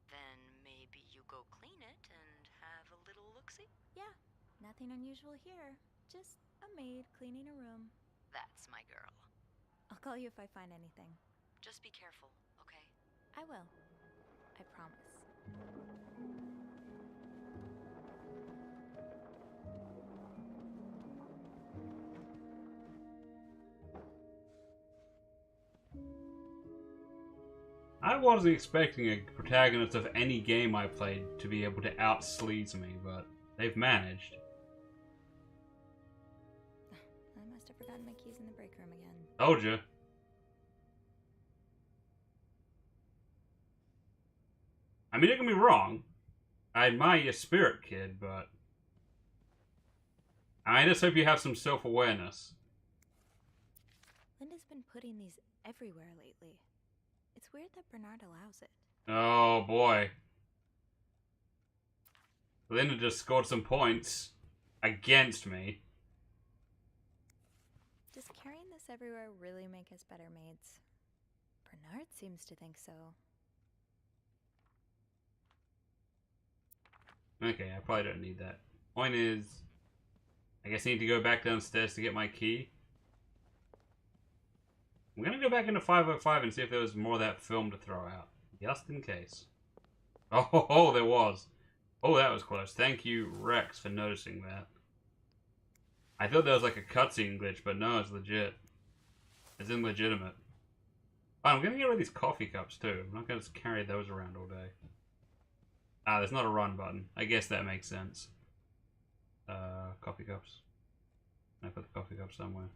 Then maybe you go clean it and have a little look-see? Yeah, nothing unusual here. Just a maid cleaning a room. That's my girl. I'll call you if I find anything. Just be careful, okay? I will. I promise. I wasn't expecting a protagonist of any game I played to be able to out-sleaze me, but they've managed. I must have forgotten my keys in the break room again. Told ya. I mean, don't get me wrong. I admire your spirit, kid, but I just hope you have some self-awareness. Linda's been putting these everywhere lately. It's weird that Bernard allows it. Oh, boy. Linda just scored some points against me. Does carrying this everywhere really make us better maids? Bernard seems to think so. Okay, I probably don't need that. Point is, I guess I need to go back downstairs to get my key. I'm gonna go back into 505 and see if there was more of that film to throw out. Just in case. Oh, there was. Oh, that was close. Thank you, Rex, for noticing that. I thought there was like a cutscene glitch, but no, it's legit. It's in legitimate. Oh, I'm gonna get rid of these coffee cups too. I'm not gonna just carry those around all day. Ah, there's not a run button. I guess that makes sense. Coffee cups. I put the coffee cups somewhere.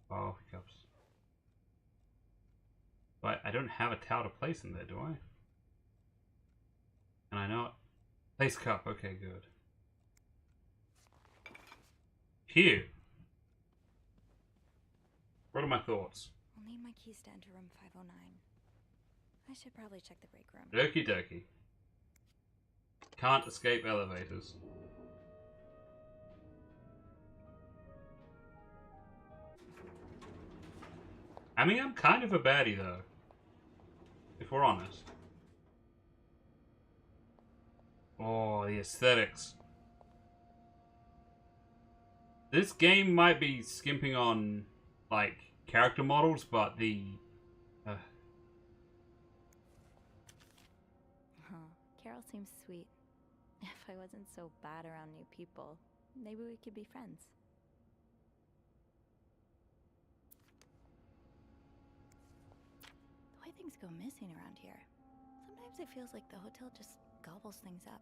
Coffee cups. But I don't have a towel to place in there, do I? And I know it. Place cup. Okay, good. Here. What are my thoughts? I'll need my keys to enter room 509. I should probably check the break room. Okie dokie. Can't escape elevators. I mean, I'm kind of a baddie, though. If we're honest. Oh, the aesthetics. This game might be skimping on, like, character models, but the... Carol seems sweet. If I wasn't so bad around new people, maybe we could be friends. The way things go missing around here, sometimes it feels like the hotel just gobbles things up.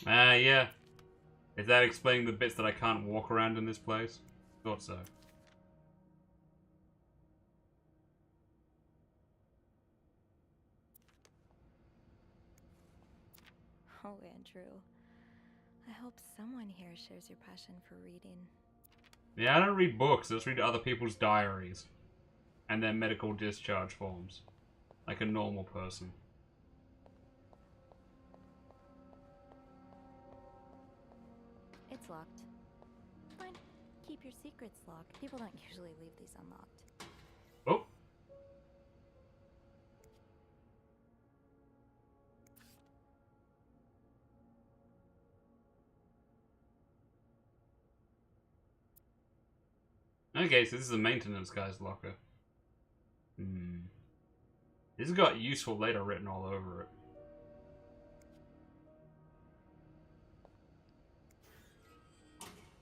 Yeah. Is that explaining the bits that I can't walk around in this place? Thought so. Oh, Andrew. I hope someone here shares your passion for reading. Yeah, I don't read books. I just read other people's diaries. And their medical discharge forms. Like a normal person. It's locked. Fine. Keep your secrets locked. People don't usually leave these unlocked. Oh. Okay, so this is the maintenance guy's locker. This has got useful later written all over it.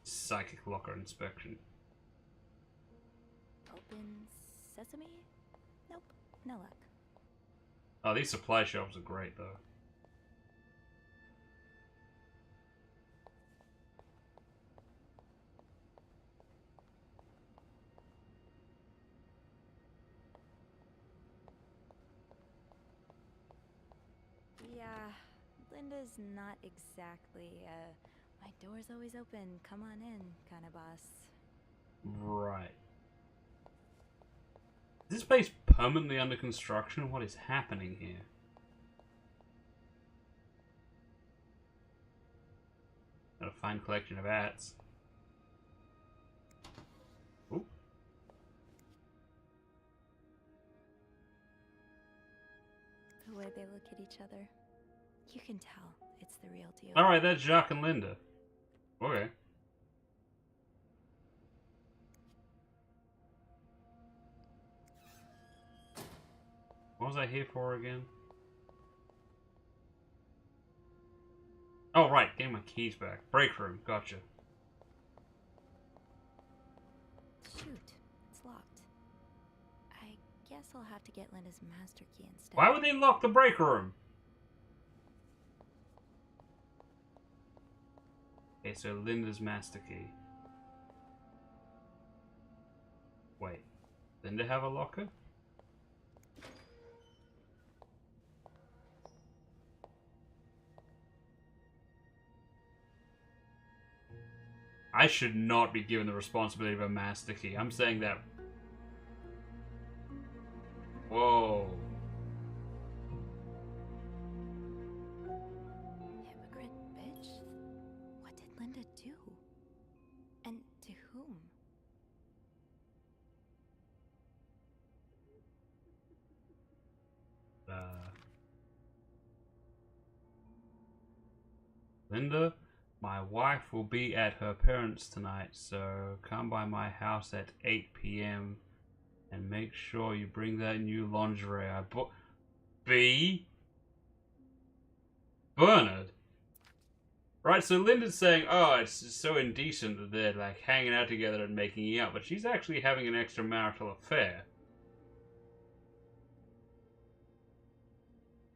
Psychic locker inspection. Open sesame? Nope, no luck. Oh, these supply shelves are great, though. Yeah, Linda's not exactly, my door's always open, come on in kind of boss. Right. Is this place permanently under construction? What is happening here? Got a fine collection of hats. Ooh. The way they look at each other, you can tell it's the real deal. Alright, that's Jacques and Linda. Okay. What was I here for again? Oh, right. Getting my keys back. Break room. Gotcha. Shoot, it's locked. I guess I'll have to get Linda's master key instead. Why would they lock the break room? Okay, so Linda's master key. Wait. Linda have a locker? I should not be given the responsibility of a master key. I'm saying that. Whoa. Hypocrite bitch. What did Linda do? And to whom? Linda? My wife will be at her parents' tonight, so come by my house at 8 p.m. and make sure you bring that new lingerie I bought. B? Bernard? Right, so Linda's saying, oh, it's so indecent that they're like hanging out together and making out, but she's actually having an extramarital affair.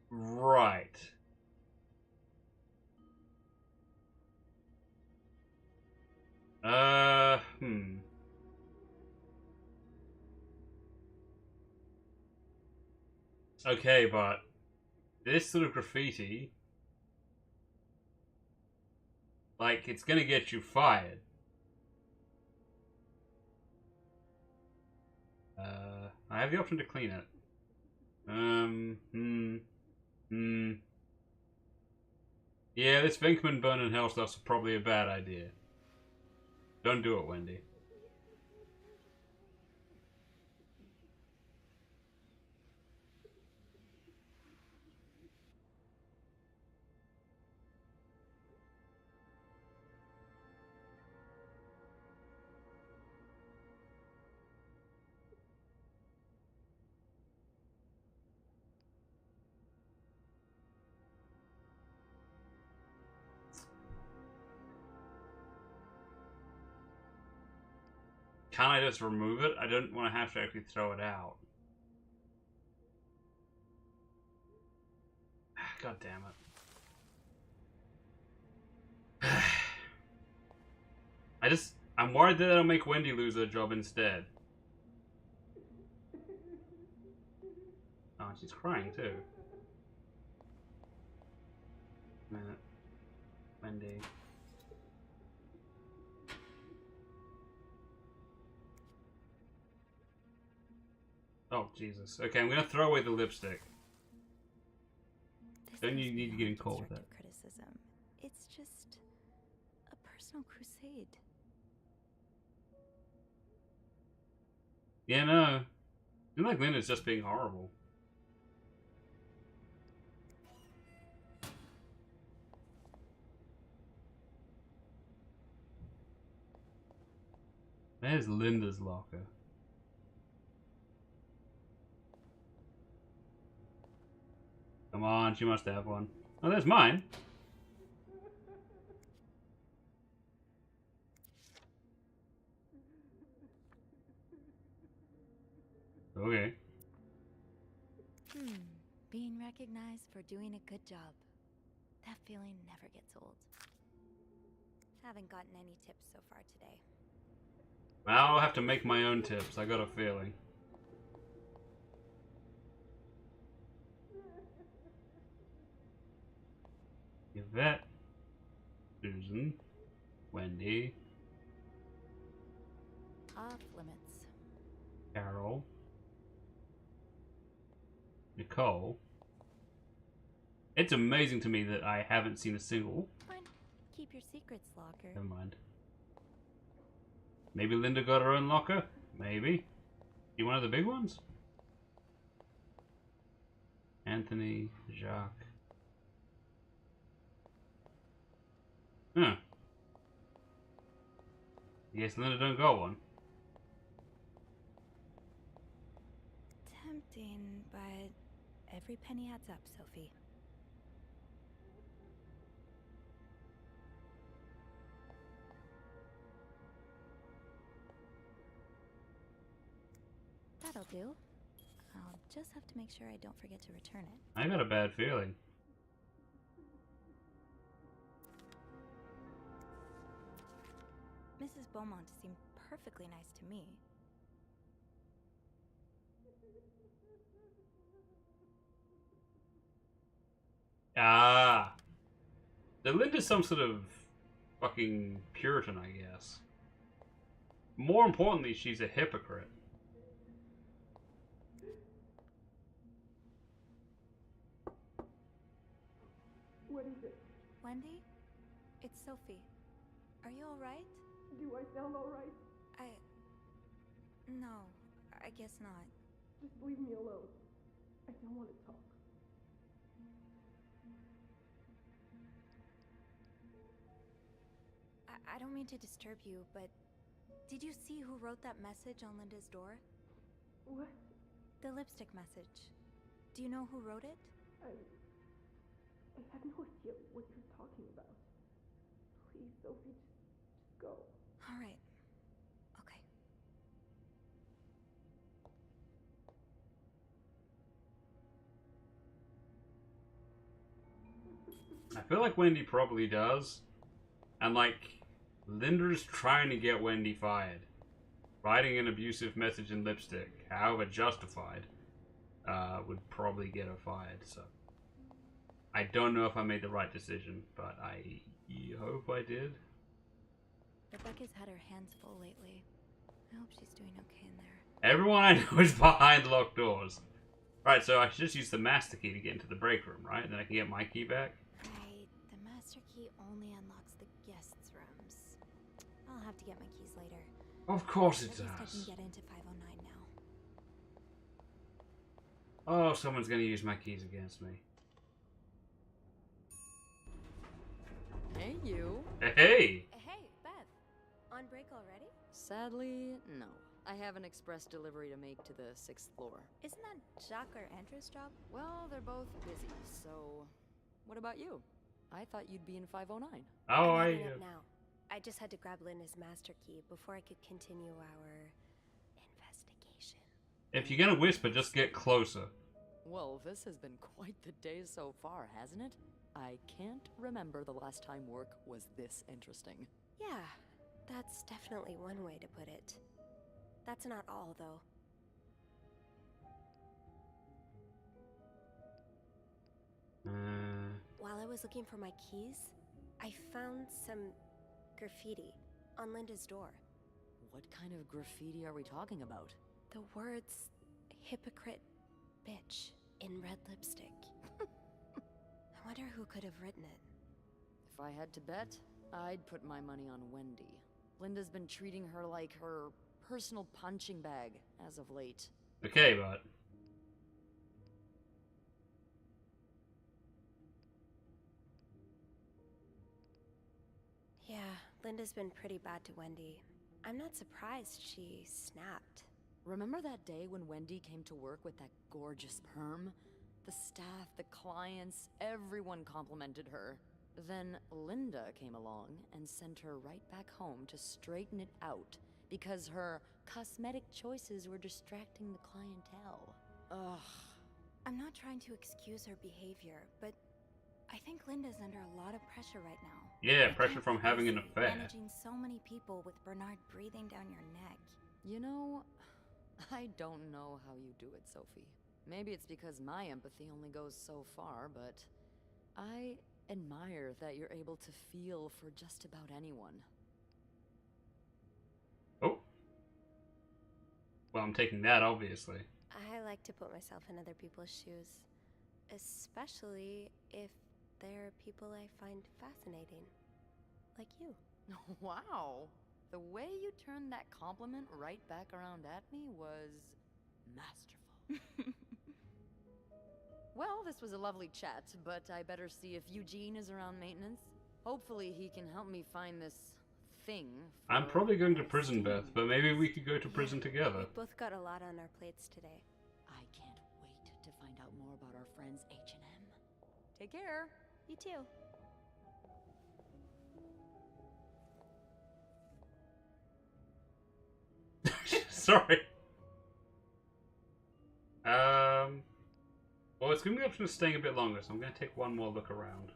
Right. Okay, but this sort of graffiti, like, it's gonna get you fired. I have the option to clean it. Yeah, this Venkman burn in hell stuff's probably a bad idea. Don't do it, Wendy. Can't I just remove it? I don't want to have to actually throw it out. God damn it. I'm worried that that'll make Wendy lose her job instead. Oh, she's crying too. Minute. Wendy. Oh, Jesus. Okay, I'm gonna throw away the lipstick. Don't you need to get in court with that? Criticism. It's just a personal crusade. Yeah, no. I feel like Linda's just being horrible. There's Linda's locker. Come on, she must have one. Oh, there's mine. Okay. Being recognized for doing a good job. That feeling never gets old. Haven't gotten any tips so far today. Well, I'll have to make my own tips. I got a feeling. Yvette, Susan, Wendy, Off limits. Carol, Nicole. It's amazing to me that I haven't seen a single. Fine. Keep your secrets, locker. Never mind. Maybe Linda got her own locker? Maybe. You one of the big ones? Anthony, Jacques. Huh. I guess Linda don't got one. Tempting, but every penny adds up, Sophie. That'll do. I'll just have to make sure I don't forget to return it. I got a bad feeling. Mrs. Beaumont seemed perfectly nice to me. Ah. So Linda's some sort of fucking Puritan, I guess. More importantly, she's a hypocrite. What is it? Wendy? It's Sophie. Are you alright? Do I sound alright? No, I guess not. Just leave me alone. I don't want to talk. I don't mean to disturb you, but did you see who wrote that message on Linda's door? What? The lipstick message. Do you know who wrote it? I have no idea what you're talking about. Please, Sophie, just go. All right. Okay. I feel like Wendy probably does. And like, Linda's trying to get Wendy fired. Writing an abusive message in lipstick, however justified, would probably get her fired, so. I don't know if I made the right decision, but I hope I did. Rebecca's had her hands full lately. I hope she's doing okay in there. Everyone I know is behind locked doors. Right, so I should just use the master key to get into the break room, right? And then I can get my key back. Right. The master key only unlocks the guests' rooms. I'll have to get my keys later. Of course it At least I does. can get into 509 now. Oh, someone's gonna use my keys against me. Hey, you. Hey! Hey, Beth. On break already? Sadly, no. I have an express delivery to make to the 6th floor. Isn't that Jacques or Andrew's job? Well, they're both busy, so... What about you? I thought you'd be in 509. Oh, I'm heading up now. I just had to grab Linda's master key before I could continue our investigation. If you're gonna whisper, just get closer. Well, this has been quite the day so far, hasn't it? I can't remember the last time work was this interesting. Yeah, that's definitely one way to put it. That's not all, though. While I was looking for my keys, I found some graffiti on Linda's door. What kind of graffiti are we talking about? The words, hypocrite bitch, in red lipstick. I wonder who could have written it. If I had to bet, I'd put my money on Wendy. Linda's been treating her like her personal punching bag as of late. Okay, but... Yeah, Linda's been pretty bad to Wendy. I'm not surprised she snapped. Remember that day when Wendy came to work with that gorgeous perm? The staff, the clients, everyone complimented her. Then Linda came along and sent her right back home to straighten it out because her cosmetic choices were distracting the clientele. Ugh. I'm not trying to excuse her behavior, but I think Linda's under a lot of pressure right now. Yeah, pressure from having an affair. Managing so many people with Bernard breathing down your neck. You know, I don't know how you do it, Sophie. Maybe it's because my empathy only goes so far, but I admire that you're able to feel for just about anyone. Oh. Well, I'm taking that, obviously. I like to put myself in other people's shoes, especially if they're people I find fascinating. Like you. Wow. The way you turned that compliment right back around at me was masterful. Well, this was a lovely chat, but I better see if Eugene is around maintenance. Hopefully he can help me find this thing. I'm probably going to prison, Beth, but maybe we could go to prison together. We've both got a lot on our plates today. I can't wait to find out more about our friends H&M. Take care. You too. Sorry. Well, it's giving me the option of staying a bit longer, so I'm going to take one more look around.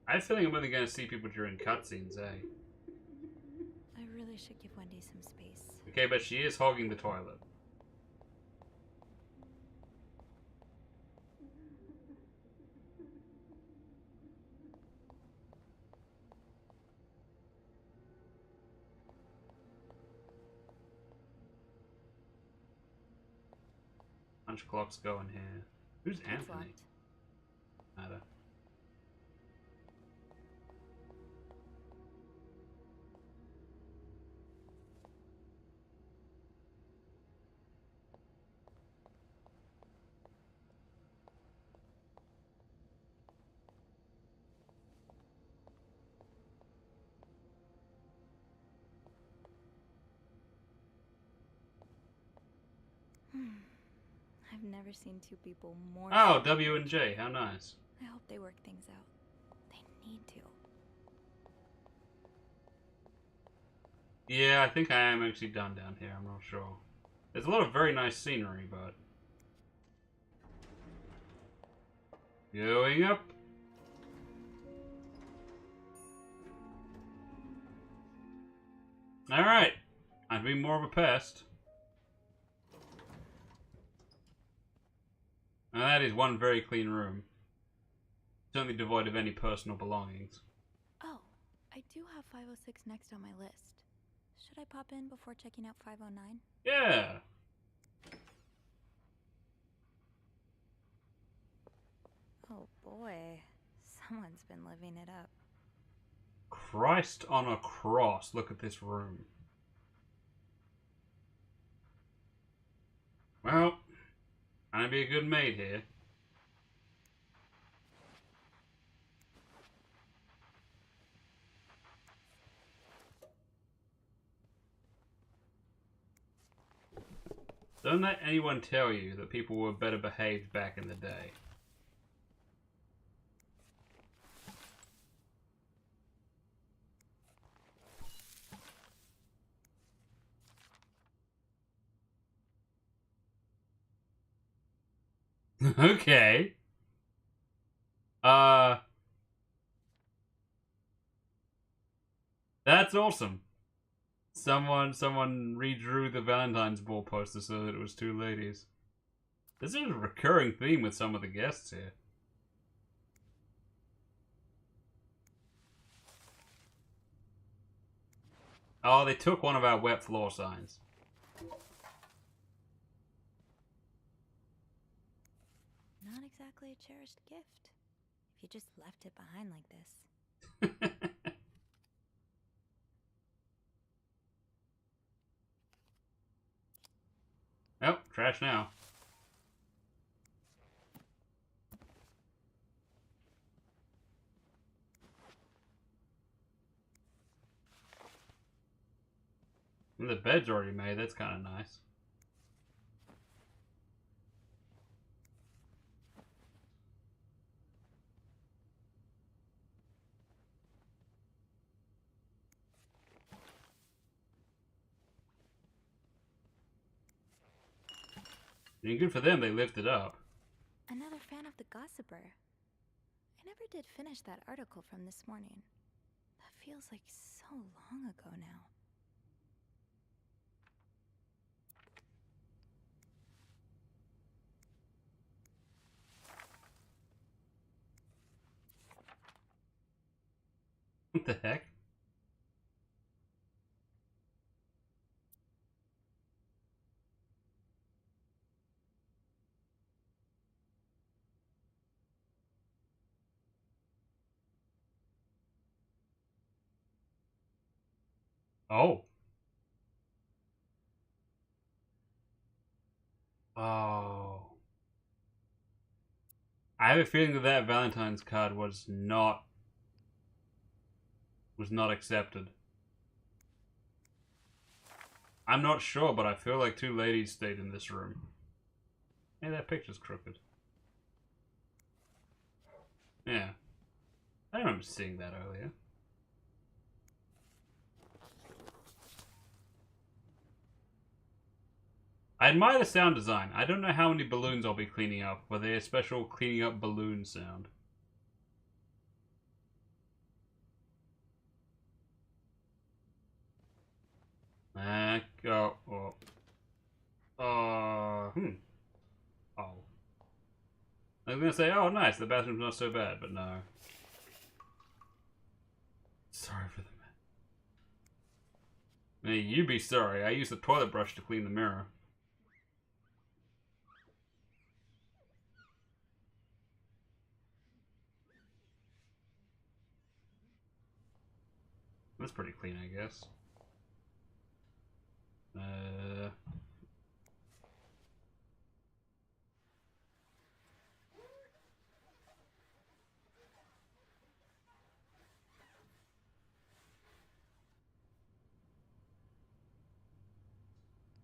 I have a feeling I'm only going to see people during cutscenes, eh? I really should give Wendy some space. Okay, but she is hogging the toilet. Punch clock's going here. Who's Anthony? Matter. I've never seen two people more. Oh, W and J, how nice. I hope they work things out. They need to. Yeah, I think I am actually done down here, I'm not sure. There's a lot of very nice scenery, but... Going up. Alright. I've been more of a pest. Now that is one very clean room. Certainly devoid of any personal belongings. Oh, I do have 506 next on my list. Should I pop in before checking out 509? Yeah! Oh boy, someone's been living it up. Christ on a cross, look at this room. Well, I'm gonna be a good maid here. Don't let anyone tell you that people were better behaved back in the day. Okay. That's awesome. Someone redrew the Valentine's Ball poster so that it was two ladies. This is a recurring theme with some of the guests here. Oh, they took one of our wet floor signs. Not exactly a cherished gift. If you just left it behind like this. Oh, trash now. And the bed's already made, that's kind of nice. And good for them, they lifted up. Another fan of the Gossiper. I never did finish that article from this morning. The feels like so long ago now. What the heck? Oh. Oh. I have a feeling that that Valentine's card was not accepted. I'm not sure, but I feel like two ladies stayed in this room. Hey, that picture's crooked. Yeah. I remember seeing that earlier. I admire the sound design. I don't know how many balloons I'll be cleaning up, but they're a special cleaning up balloon sound. Go. Oh. Oh. I was gonna say, oh, nice, the bathroom's not so bad, but no. Sorry for the man. Hey, you be sorry. I used the toilet brush to clean the mirror. That's pretty clean, I guess.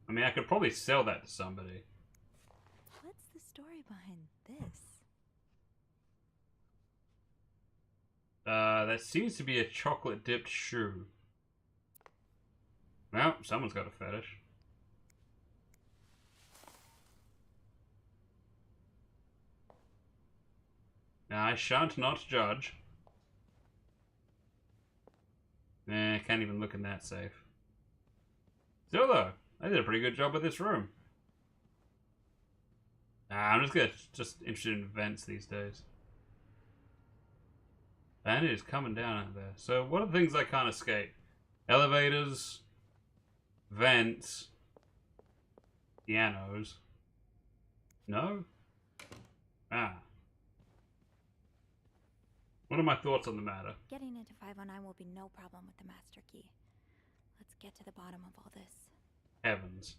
I mean, I could probably sell that to somebody. What's the story behind this? That seems to be a chocolate-dipped shoe. Well, someone's got a fetish. I shan't not judge. Can't even look in that safe. Still though, I did a pretty good job with this room. I'm just interested in vents these days. And it is coming down out there. So what are the things I can't escape? Elevators, vents, pianos. No? What are my thoughts on the matter? Getting into 509 will be no problem with the master key. Let's get to the bottom of all this. Heavens.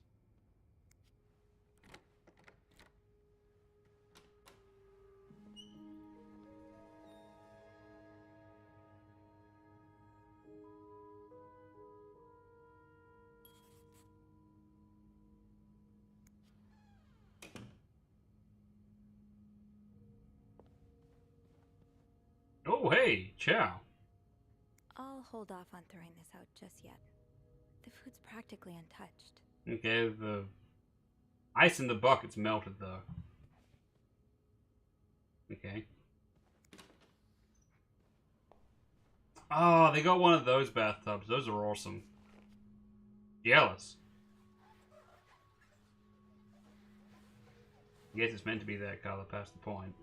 Oh, hey, chow. I'll hold off on throwing this out just yet. The food's practically untouched. Okay, the ice in the bucket's melted, though. Okay. Oh, they got one of those bathtubs. Those are awesome. Jealous. I guess it's meant to be that color past the point.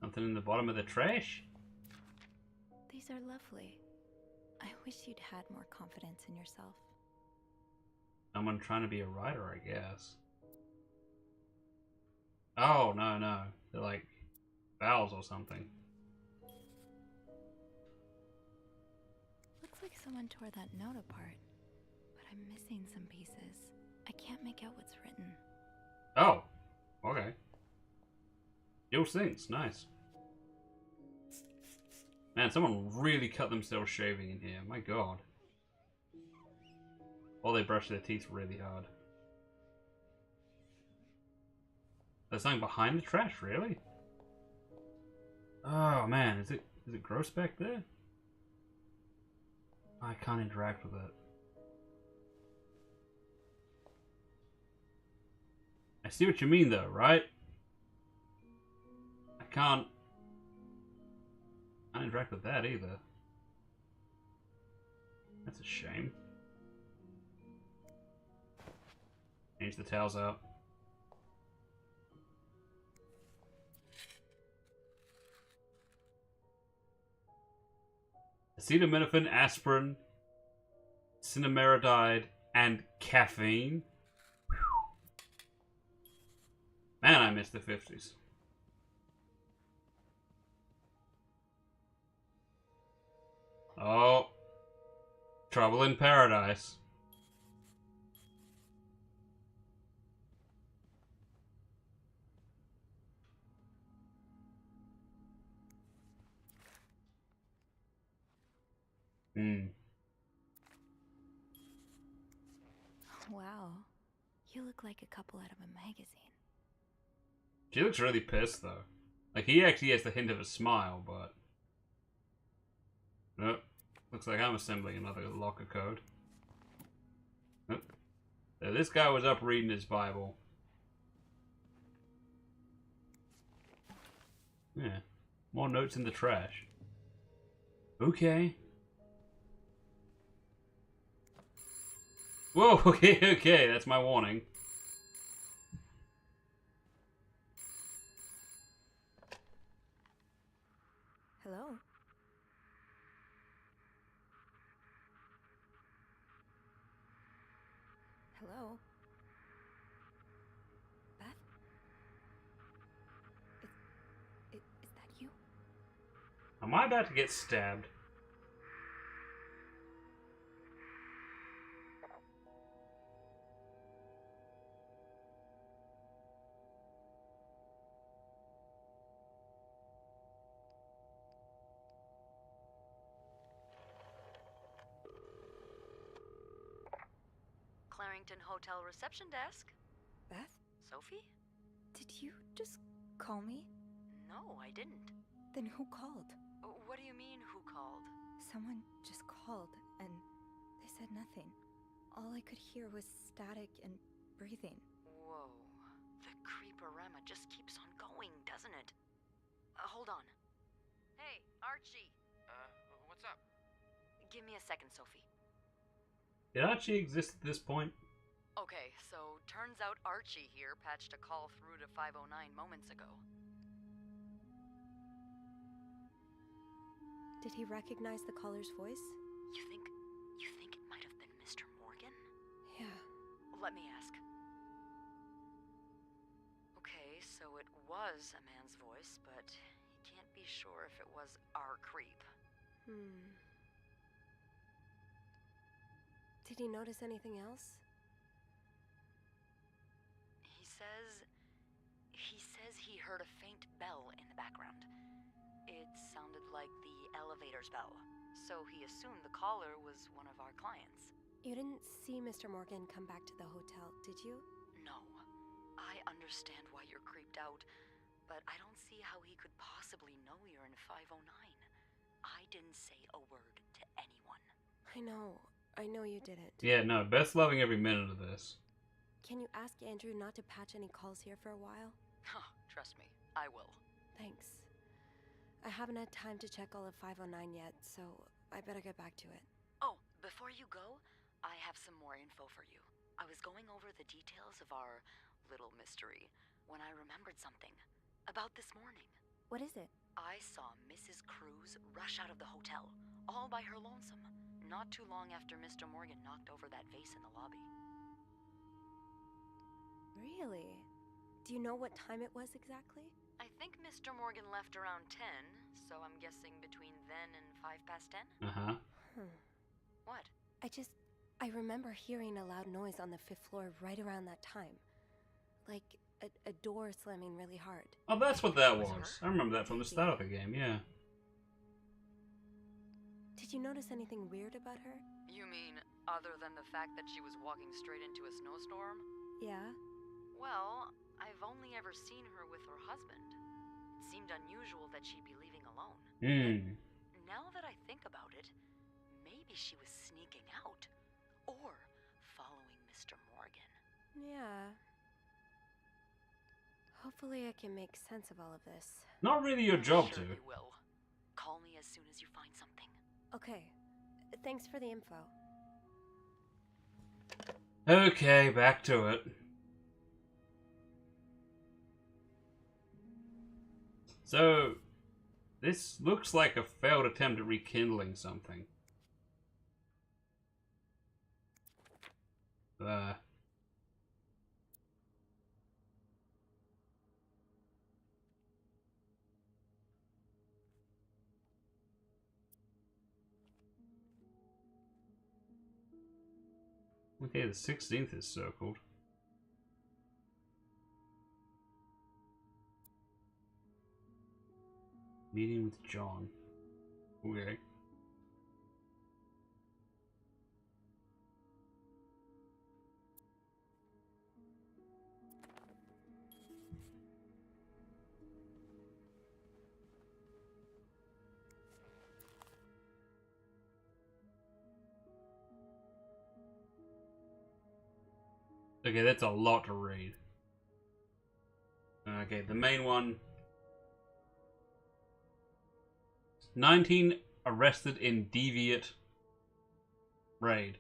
Something in the bottom of the trash? These are lovely. I wish you'd had more confidence in yourself. Someone trying to be a writer, I guess. Oh, no. They're like vowels or something. Looks like someone tore that note apart, but I'm missing some pieces. I can't make out what's written. Oh, okay. You'll sinks, nice. Man, someone really cut themselves shaving in here. My god. Or they brush their teeth really hard. There's something behind the trash, really? Oh man, is it gross back there? I can't interact with it. I see what you mean though, right? I can't interact with that either. That's a shame. Change the towels out. Acetaminophen, aspirin, cinnameridine, and caffeine. Whew. Man, I miss the 50s. Oh. Trouble in paradise. Wow. You look like a couple out of a magazine. She looks really pissed though. Like he actually has the hint of a smile, but nope. Looks like I'm assembling another locker code. Nope. So this guy was up reading his Bible. Yeah. More notes in the trash. Okay. Whoa, okay, that's my warning. Hello? Hello? Beth? Is that you? Am I about to get stabbed? Clarington Hotel reception desk. Beth? Sophie? Did you just call me? No, I didn't. Then who called? What do you mean, who called? Someone just called, and they said nothing. All I could hear was static and breathing. Whoa. The creeporama just keeps on going, doesn't it? Hold on. Hey, Archie. What's up? Give me a second, Sophie. Did Archie exist at this point? Okay, so turns out Archie here patched a call through to 509 moments ago. Did he recognize the caller's voice? You think it might have been Mr. Morgan? Yeah. Let me ask. Okay, so it was a man's voice, but he can't be sure if it was our creep. Did he notice anything else? He says he heard a faint bell in the background. It sounded like the elevator's bell, so he assumed the caller was one of our clients. You didn't see Mr. Morgan come back to the hotel, did you? No. I understand why you're creeped out, but I don't see how he could possibly know you're in 509. I didn't say a word to anyone. I know you didn't. Yeah, no, Beth's loving every minute of this. Can you ask Andrew not to patch any calls here for a while? Trust me, I will. Thanks. I haven't had time to check all of 509 yet, so I better get back to it. Oh, before you go, I have some more info for you. I was going over the details of our little mystery when I remembered something. About this morning. What is it? I saw Mrs. Cruz rush out of the hotel, all by her lonesome, not too long after Mr. Morgan knocked over that vase in the lobby. Really? Do you know what time it was exactly? I think Mr. Morgan left around 10, so I'm guessing between then and 10:05. Uh-huh. What? I remember hearing a loud noise on the 5th floor right around that time. Like a door slamming really hard. Oh, that's what that was. I remember that from the start of the game, yeah. Did you notice anything weird about her? You mean, other than the fact that she was walking straight into a snowstorm? Yeah? Well, I've only ever seen her with her husband. It seemed unusual that she'd be leaving Hmm. Now that I think about it, maybe she was sneaking out. Or following Mr. Morgan. Yeah. Hopefully I can make sense of all of this. Not really your job Sure to. you will. Call me as soon as you find something. Okay. Thanks for the info. Okay, back to it. So, this looks like a failed attempt at rekindling something. Okay, the 16th is circled. Meeting with John. Okay. Okay, that's a lot to read. Okay, the main one. 19 arrested in deviant raid.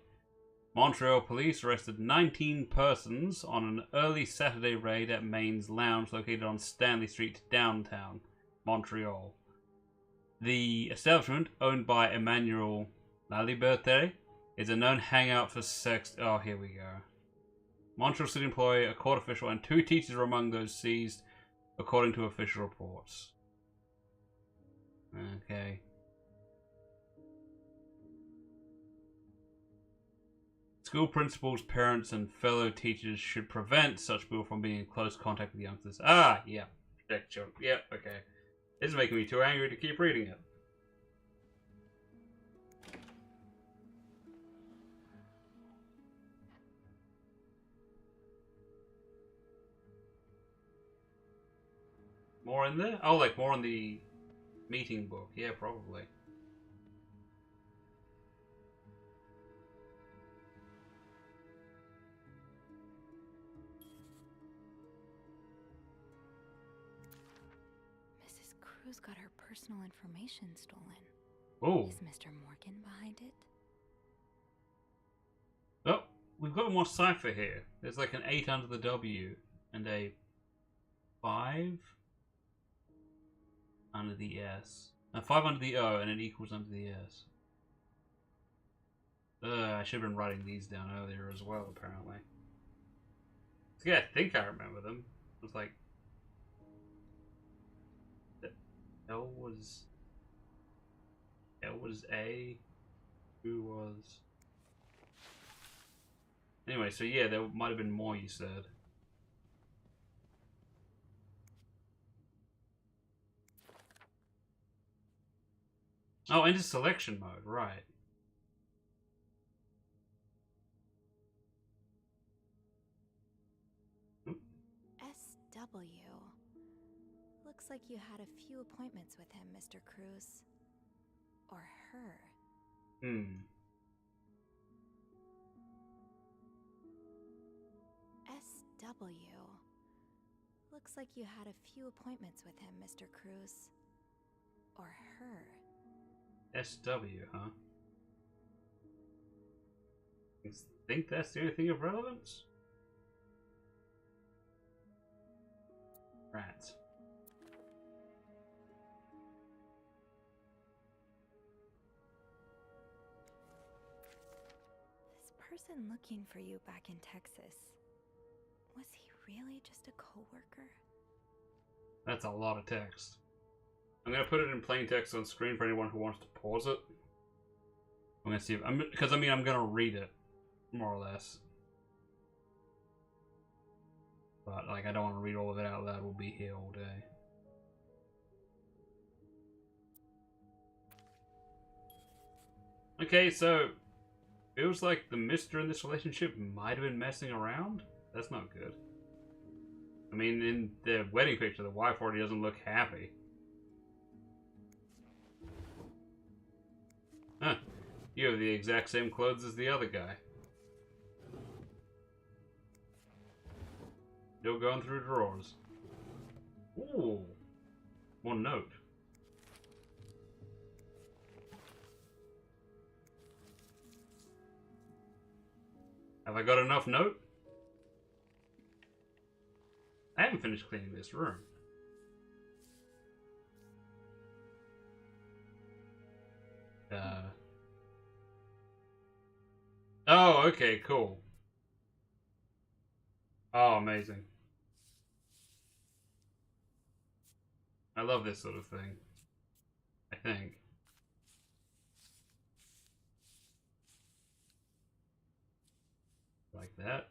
Montreal police arrested 19 persons on an early Saturday raid at Maine's Lounge located on Stanley Street, downtown Montreal. The establishment, owned by Emmanuel Laliberte, is a known hangout for sex. Oh, here we go. Montreal City employee, a court official, and 2 teachers were among those seized, according to official reports. Okay. School principals, parents, and fellow teachers should prevent such people from being in close contact with youngsters. Ah, yeah. Protect children. Yep, okay. This is making me too angry to keep reading it. More in there? Oh, like more in the meeting book. Yeah, probably. Mrs. Cruz got her personal information stolen. Oh. Is Mr. Morgan behind it? Oh, we've got more cipher here. There's like an 8 under the W and a 5 under the S. A 5 under the O and it equals under the S. I should have been writing these down earlier as well, apparently. Yeah, I think I remember them. It was like... L was A. Who was... Anyway, so yeah, there might have been more you said. Oh, into selection mode, right. SW. Looks like you had a few appointments with him, Mr. Cruz. Or her. SW. Looks like you had a few appointments with him, Mr. Cruz. Or her. SW, huh? You think that's the only thing of relevance? Rats. This person looking for you back in Texas, was he really just a co-worker? That's a lot of text. I'm gonna put it in plain text on screen for anyone who wants to pause it. I'm gonna see if because I'm gonna read it, more or less. But like, I don't want to read all of it out loud. We'll be here all day. Okay, so feels like the mister in this relationship might have been messing around. That's not good. I mean, in the wedding picture, the wife already doesn't look happy. Huh. You have the exact same clothes as the other guy. Still going through drawers. Ooh. One note. Have I got enough note? I haven't finished cleaning this room. Oh, okay, cool. Oh, amazing. I love this sort of thing. I think. Like that.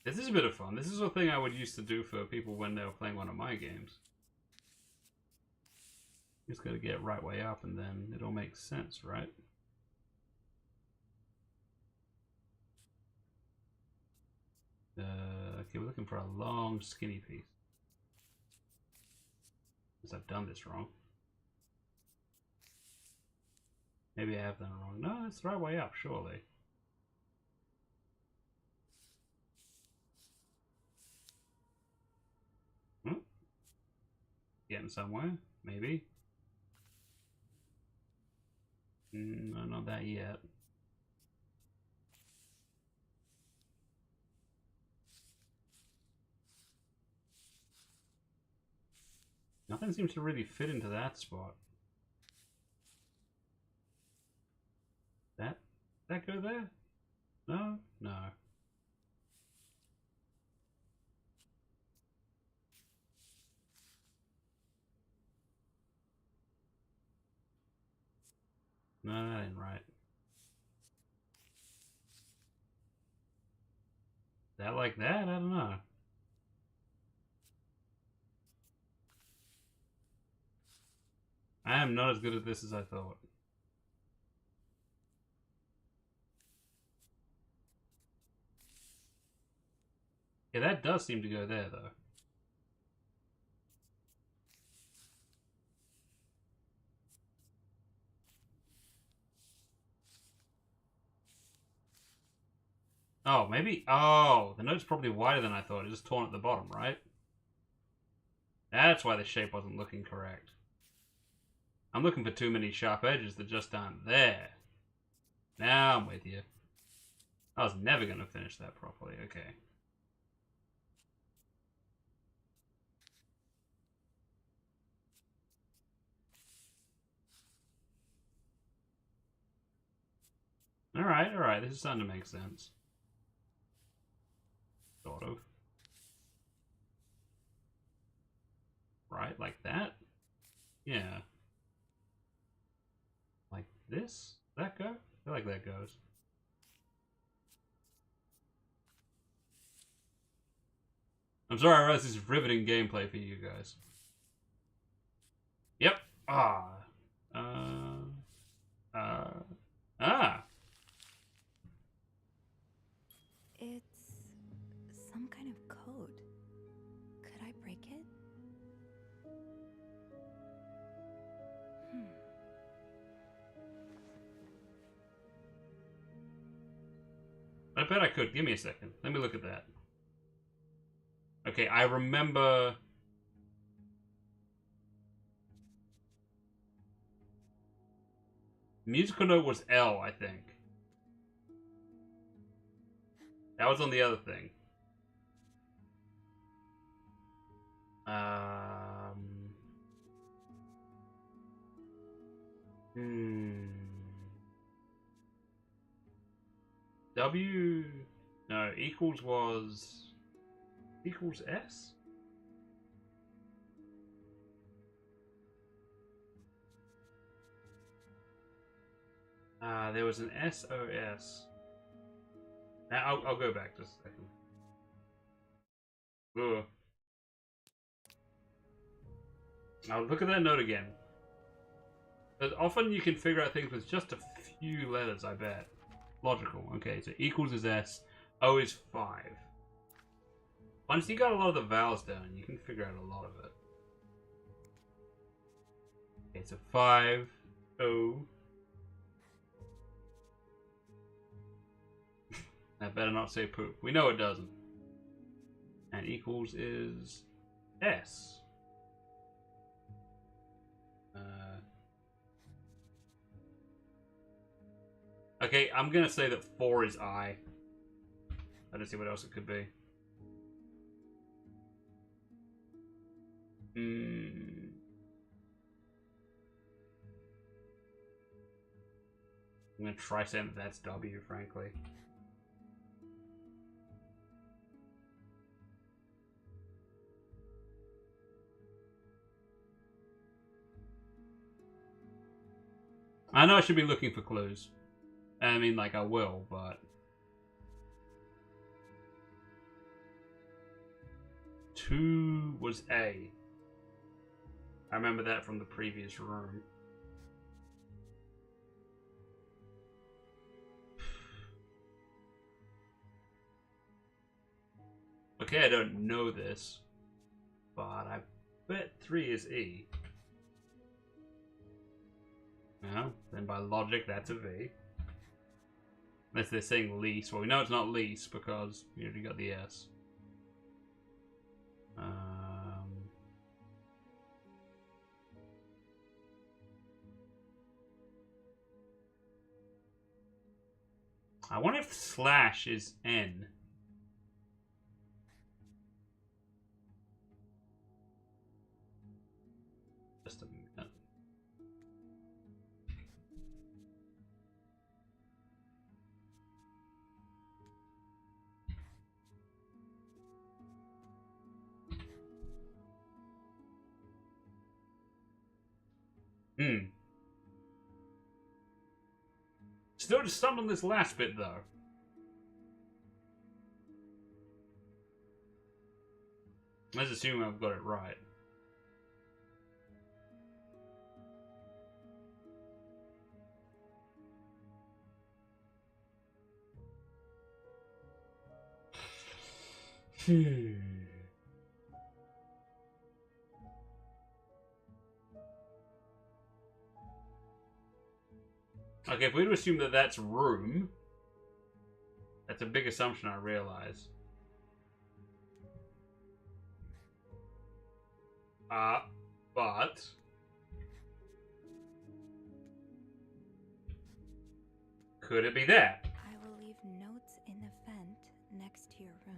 This is a bit of fun. This is a thing I would used to do for people when they were playing one of my games. Just gotta get right way up and then it all makes sense, right? Okay, we're looking for a long, skinny piece. Because I've done this wrong. Maybe I have done it wrong. No, it's the right way up, surely. Hmm? Getting somewhere, maybe. No, not that yet. Nothing seems to really fit into that spot. That go there? No? No. No, that ain't right. That like that? I don't know. I am not as good at this as I thought. Yeah, that does seem to go there, though. Oh, maybe... Oh, the note's probably wider than I thought. It's just torn at the bottom, right? That's why the shape wasn't looking correct. I'm looking for too many sharp edges that just aren't there. Now I'm with you. I was never going to finish that properly. Okay. Alright. This is starting to make sense. Sort of. Right, like that? Yeah. Like this? That go? I feel like that goes. I'm sorry, I realize this is riveting gameplay for you guys. Yep. Ah. It's some kind of code. Could I break it? I bet I could. Give me a second. Let me look at that. Okay, I remember... Musical note was L, I think. That was on the other thing. W... No, equals was... Equals S? There was an SOS. I'll go back just a second. Ugh. I'll look at that note again. But often you can figure out things with just a few letters, I bet. Logical. Okay, so equals is S. O is 5. Once you got a lot of the vowels down, you can figure out a lot of it. Okay, so 5, O. That better not say poop. We know it doesn't. And equals is S. Okay, I'm gonna say that 4 is I. I don't see what else it could be. I'm gonna try saying that that's W, frankly. I know I should be looking for clues. I mean, like, I will, but... 2 was A. I remember that from the previous room. Okay, I don't know this, but I bet 3 is E. Well, then by logic, that's a V. Unless they're saying lease. Well, we know it's not lease because you already got the S. I wonder if slash is N. Just a minute. Still just stumped on this last bit, though. Let's assume I've got it right. Okay, if we were to assume that that's room, that's a big assumption, I realize. But... could it be that? I will leave notes in the vent next to your room.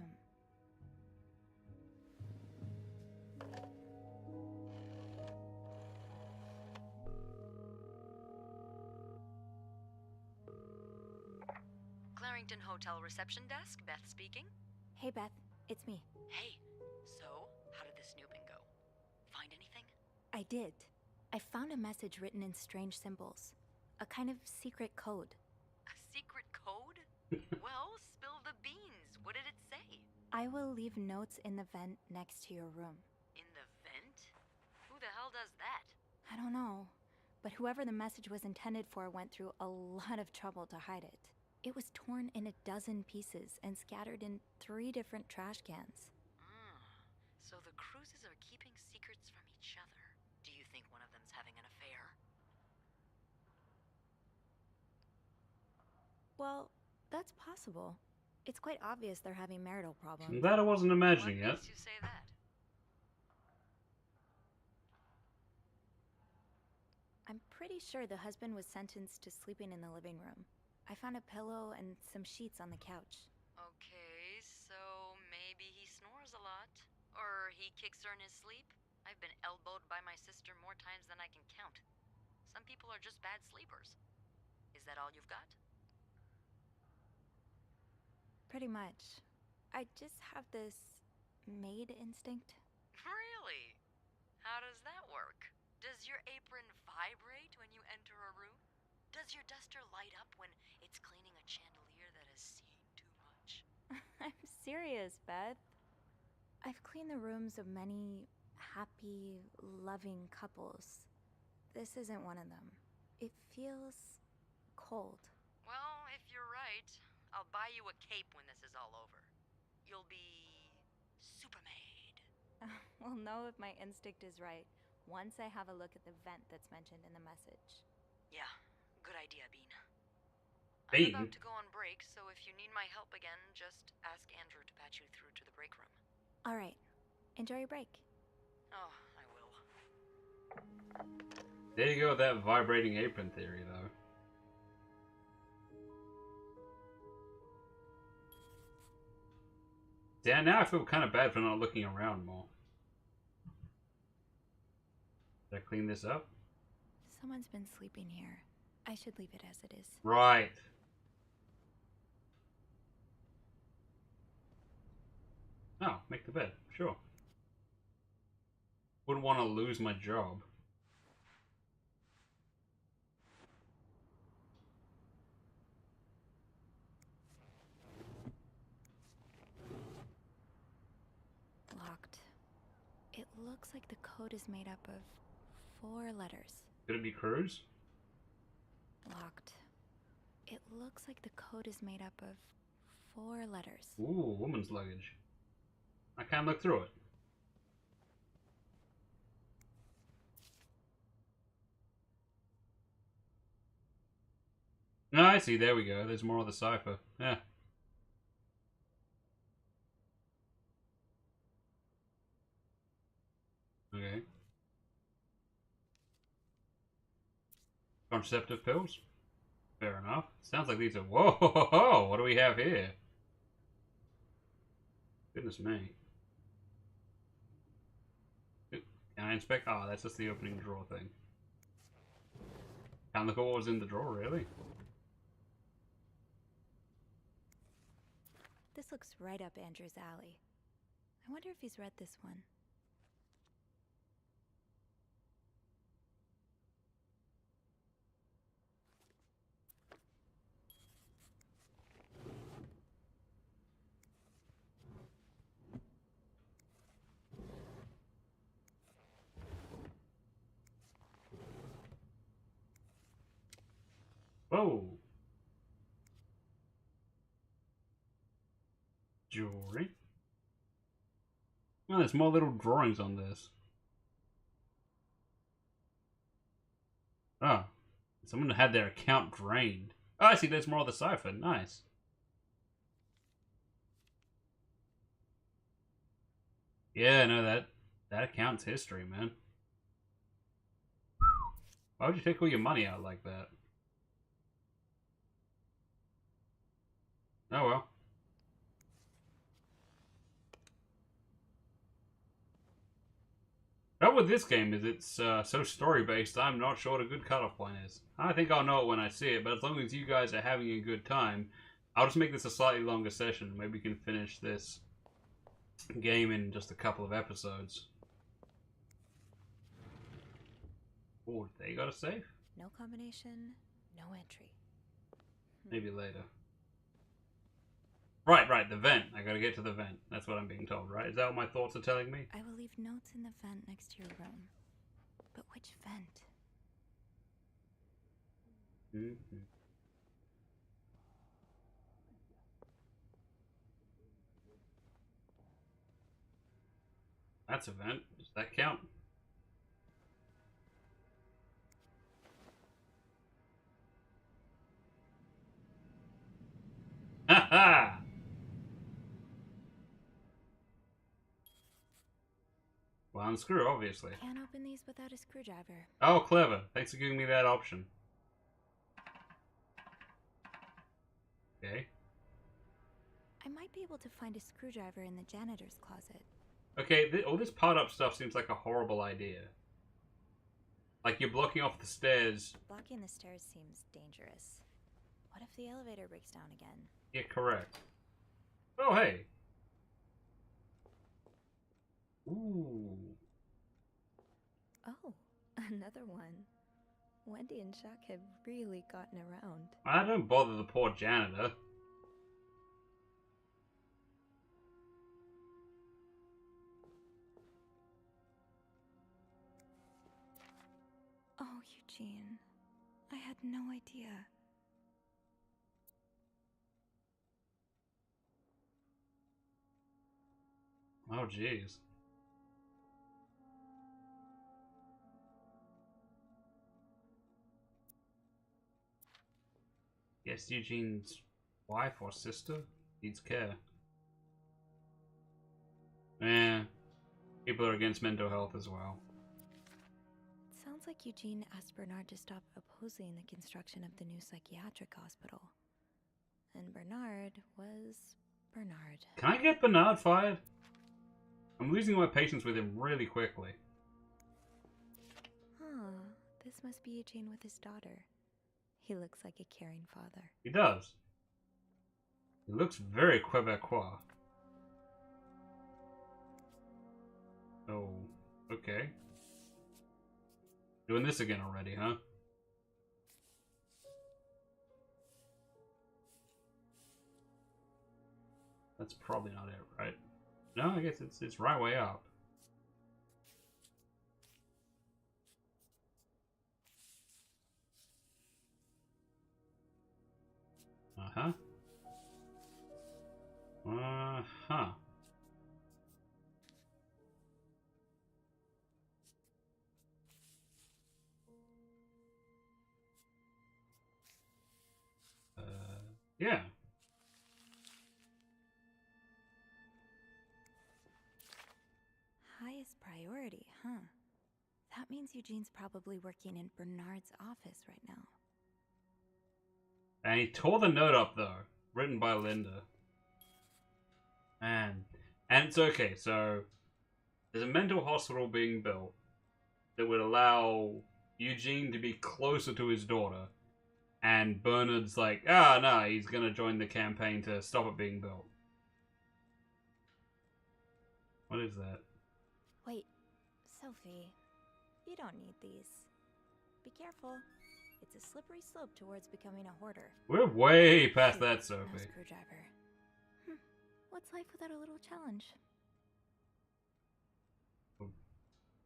Clarington Hotel reception desk, Beth speaking. Hey, Beth. It's me. Hey, so how did the snooping go? Find anything? I did. I found a message written in strange symbols. A kind of secret code. A secret code? Well, spill the beans. What did it say? I will leave notes in the vent next to your room. In the vent? Who the hell does that? I don't know, but whoever the message was intended for went through a lot of trouble to hide it. It was torn in 12 pieces and scattered in 3 different trash cans. So the Cruises are keeping secrets from each other. Do you think one of them's having an affair? Well, that's possible. It's quite obvious they're having marital problems. That I wasn't imagining yet. What makes you say that? I'm pretty sure the husband was sentenced to sleeping in the living room. I found a pillow and some sheets on the couch. Okay, so maybe he snores a lot. Or he kicks her in his sleep. I've been elbowed by my sister more times than I can count. Some people are just bad sleepers. Is that all you've got? Pretty much. I just have this maid instinct. Really? How does that work? Does your apron vibrate when you enter a room? Does your duster light up when it's cleaning a chandelier that has seen too much? I'm serious, Beth. I've cleaned the rooms of many happy, loving couples. This isn't one of them. It feels cold. Well, if you're right, I'll buy you a cape when this is all over. You'll be super maid. We'll know if my instinct is right once I have a look at the vent that's mentioned in the message. Yeah, good idea, Bean. Bean? I'm about to go on break, so if you need my help again, just ask Andrew to patch you through to the break room. All right. Enjoy your break. Oh, I will. There you go with that vibrating apron theory, though. Yeah, now I feel kind of bad for not looking around more. Did I clean this up? Someone's been sleeping here. I should leave it as it is. Right. Oh, make the bed. Sure. Wouldn't want to lose my job. Locked. It looks like the code is made up of 4 letters. Could it be Cruz? Locked. It looks like the code is made up of 4 letters. Ooh, woman's luggage. I can't look through it. No, I see. There we go. There's more of the cipher. Yeah. Okay. Contraceptive pills? Fair enough. Sounds like these are... Whoa, ho, ho, ho. What do we have here? Goodness me. Can I inspect? Oh, that's just the opening drawer thing. Can't look at what was in the drawer, really? This looks right up Andrew's alley. I wonder if he's read this one. Whoa! Jewelry. Oh, there's more little drawings on this. Oh. Someone had their account drained. Oh, I see, there's more of the cipher. Nice. Yeah, no, that account's history, man. Why would you take all your money out like that? Oh well. Trouble with this game is it's so story-based, I'm not sure what a good cutoff point is. I think I'll know it when I see it, but as long as you guys are having a good time, I'll just make this a slightly longer session. Maybe we can finish this game in just a couple of episodes. Oh, they got a save? No combination, no entry. Maybe later. Right, the vent. I gotta get to the vent. That's what I'm being told, right? Is that what my thoughts are telling me? I will leave notes in the vent next to your room. But which vent? Mm-hmm. That's a vent. Does that count? Ha ha! Well, unscrew, obviously. Can't open these without a screwdriver. Oh, clever. Thanks for giving me that option. Okay. I might be able to find a screwdriver in the janitor's closet. Okay, all this part-up stuff seems like a horrible idea. Like, you're blocking off the stairs. Blocking the stairs seems dangerous. What if the elevator breaks down again? Yeah, correct. Oh, hey. Ooh. Oh, another one. Wendy and Chuck have really gotten around. I don't bother the poor janitor. Oh, Eugene. I had no idea. Oh, jeez. Guess Eugene's wife or sister needs care. Eh, people are against mental health as well. It sounds like Eugene asked Bernard to stop opposing the construction of the new psychiatric hospital. And Bernard was Bernard. Can I get Bernard fired? I'm losing my patience with him really quickly. Huh, this must be Eugene with his daughter. He looks like a caring father. He does. He looks very Quebecois. Oh, okay. Doing this again already, huh? That's probably not it, right? No, I guess it's right way up. Uh-huh. Uh-huh. Yeah. Highest priority, huh? That means Eugene's probably working in Bernard's office right now. And he tore the note up, though. Written by Linda. And it's okay, so... There's a mental hospital being built that would allow Eugene to be closer to his daughter. And Bernard's like, no, he's gonna join the campaign to stop it being built. What is that? Wait, Sophie, you don't need these. Be careful. It's a slippery slope towards becoming a hoarder. We're way past that, No Sophie. screwdriver. What's life without a little challenge?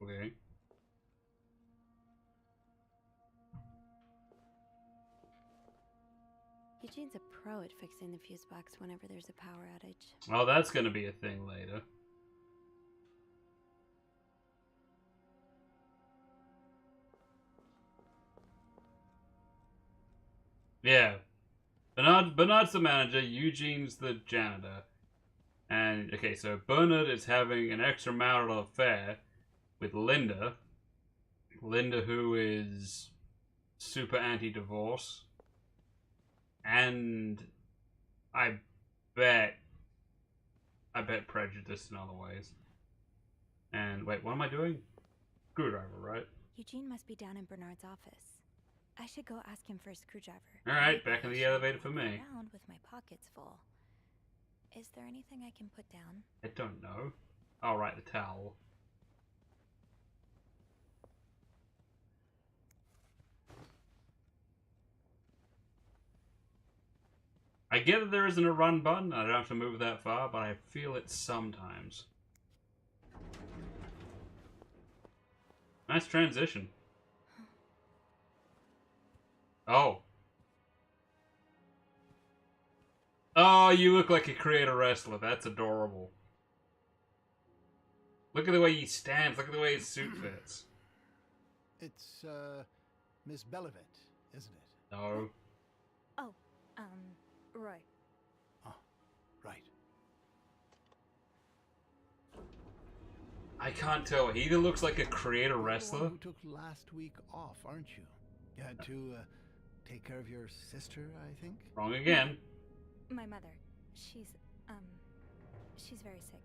Okay. Eugene's a pro at fixing the fuse box whenever there's a power outage. Well, that's gonna be a thing later. Yeah. Bernard's the manager, Eugene's the janitor. And, okay, so Bernard is having an extramarital affair with Linda. Linda, who is super anti-divorce. And I bet prejudiced in other ways. And, wait, what am I doing? Screwdriver, right? Eugene must be down in Bernard's office. I should go ask him for a screwdriver. Alright, back in the elevator for me. Around with my pockets full. Is there anything I can put down? I don't know. I'll write the towel. I get that there isn't a run button, I don't have to move that far, but I feel it sometimes. Nice transition. Oh. Oh, you look like a creator wrestler. That's adorable. Look at the way he stands. Look at the way his suit fits. It's, Miss Belivet, isn't it? No. Oh, Roy. Oh, right. I can't tell. He either looks like a creator wrestler. You're the one who took last week off, aren't you? You had to, take care of your sister, I think? Wrong again. My mother. She's very sick.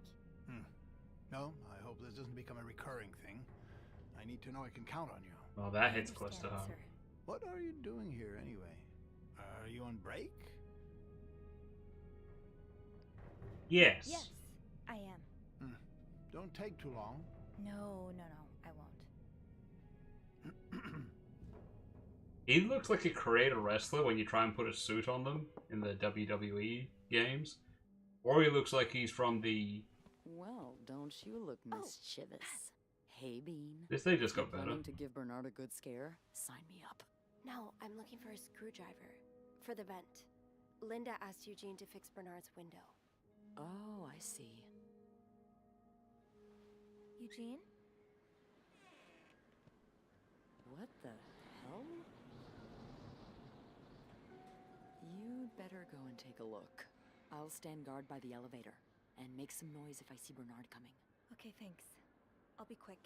No, I hope this doesn't become a recurring thing. I need to know I can count on you. Well, that hits close to home. What are you doing here, anyway? Are you on break? Yes. Yes, I am. Don't take too long. No, I won't. He looks like a creator wrestler when you try and put a suit on them in the WWE games. Or he looks like he's from the... Well, don't you look mischievous. Hey, Bean. This day just got better. Planning to give Bernard a good scare? Sign me up. No, I'm looking for a screwdriver. For the vent. Linda asked Eugene to fix Bernard's window. Oh, I see. Eugene? What the hell? You'd better go and take a look. I'll stand guard by the elevator and make some noise if I see Bernard coming. Okay, thanks. I'll be quick.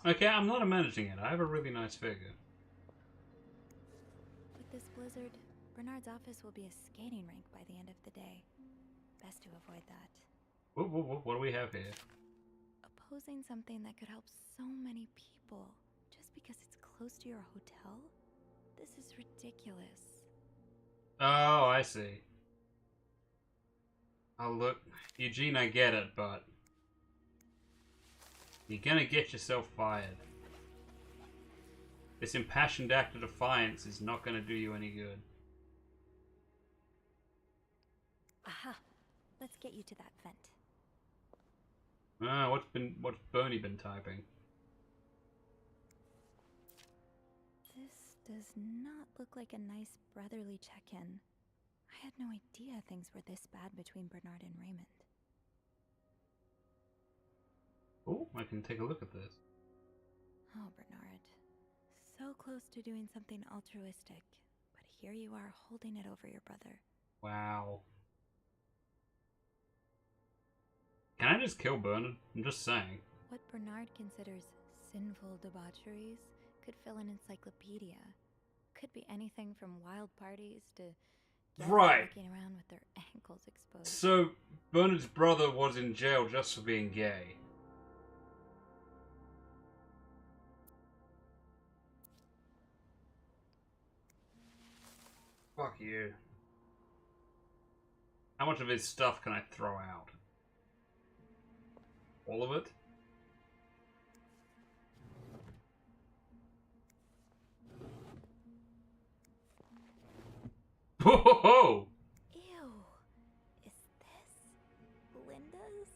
Okay, I'm not managing it. I have a really nice figure. With this blizzard, Bernard's office will be a skating rink by the end of the day. Best to avoid that. What do we have here? Opposing something that could help so many people just because it's close to your hotel? This is ridiculous. Oh, I see. Oh, look. Eugene, I get it, but... you're gonna get yourself fired. This impassioned act of defiance is not gonna do you any good. Aha! Let's get you to that vent. What's Bernie been typing? This does not look like a nice brotherly check-in. I had no idea things were this bad between Bernard and Raymond. Oh, I can take a look at this. Oh, Bernard. So close to doing something altruistic, but here you are holding it over your brother. Wow. Can I just kill Bernard? I'm just saying. What Bernard considers sinful debaucheries could fill an encyclopedia. Could be anything from wild parties to guests Right. walking around with their ankles exposed. So, Bernard's brother was in jail just for being gay. Fuck you. How much of his stuff can I throw out? All of it? Whoa! Ew. Is this Linda's?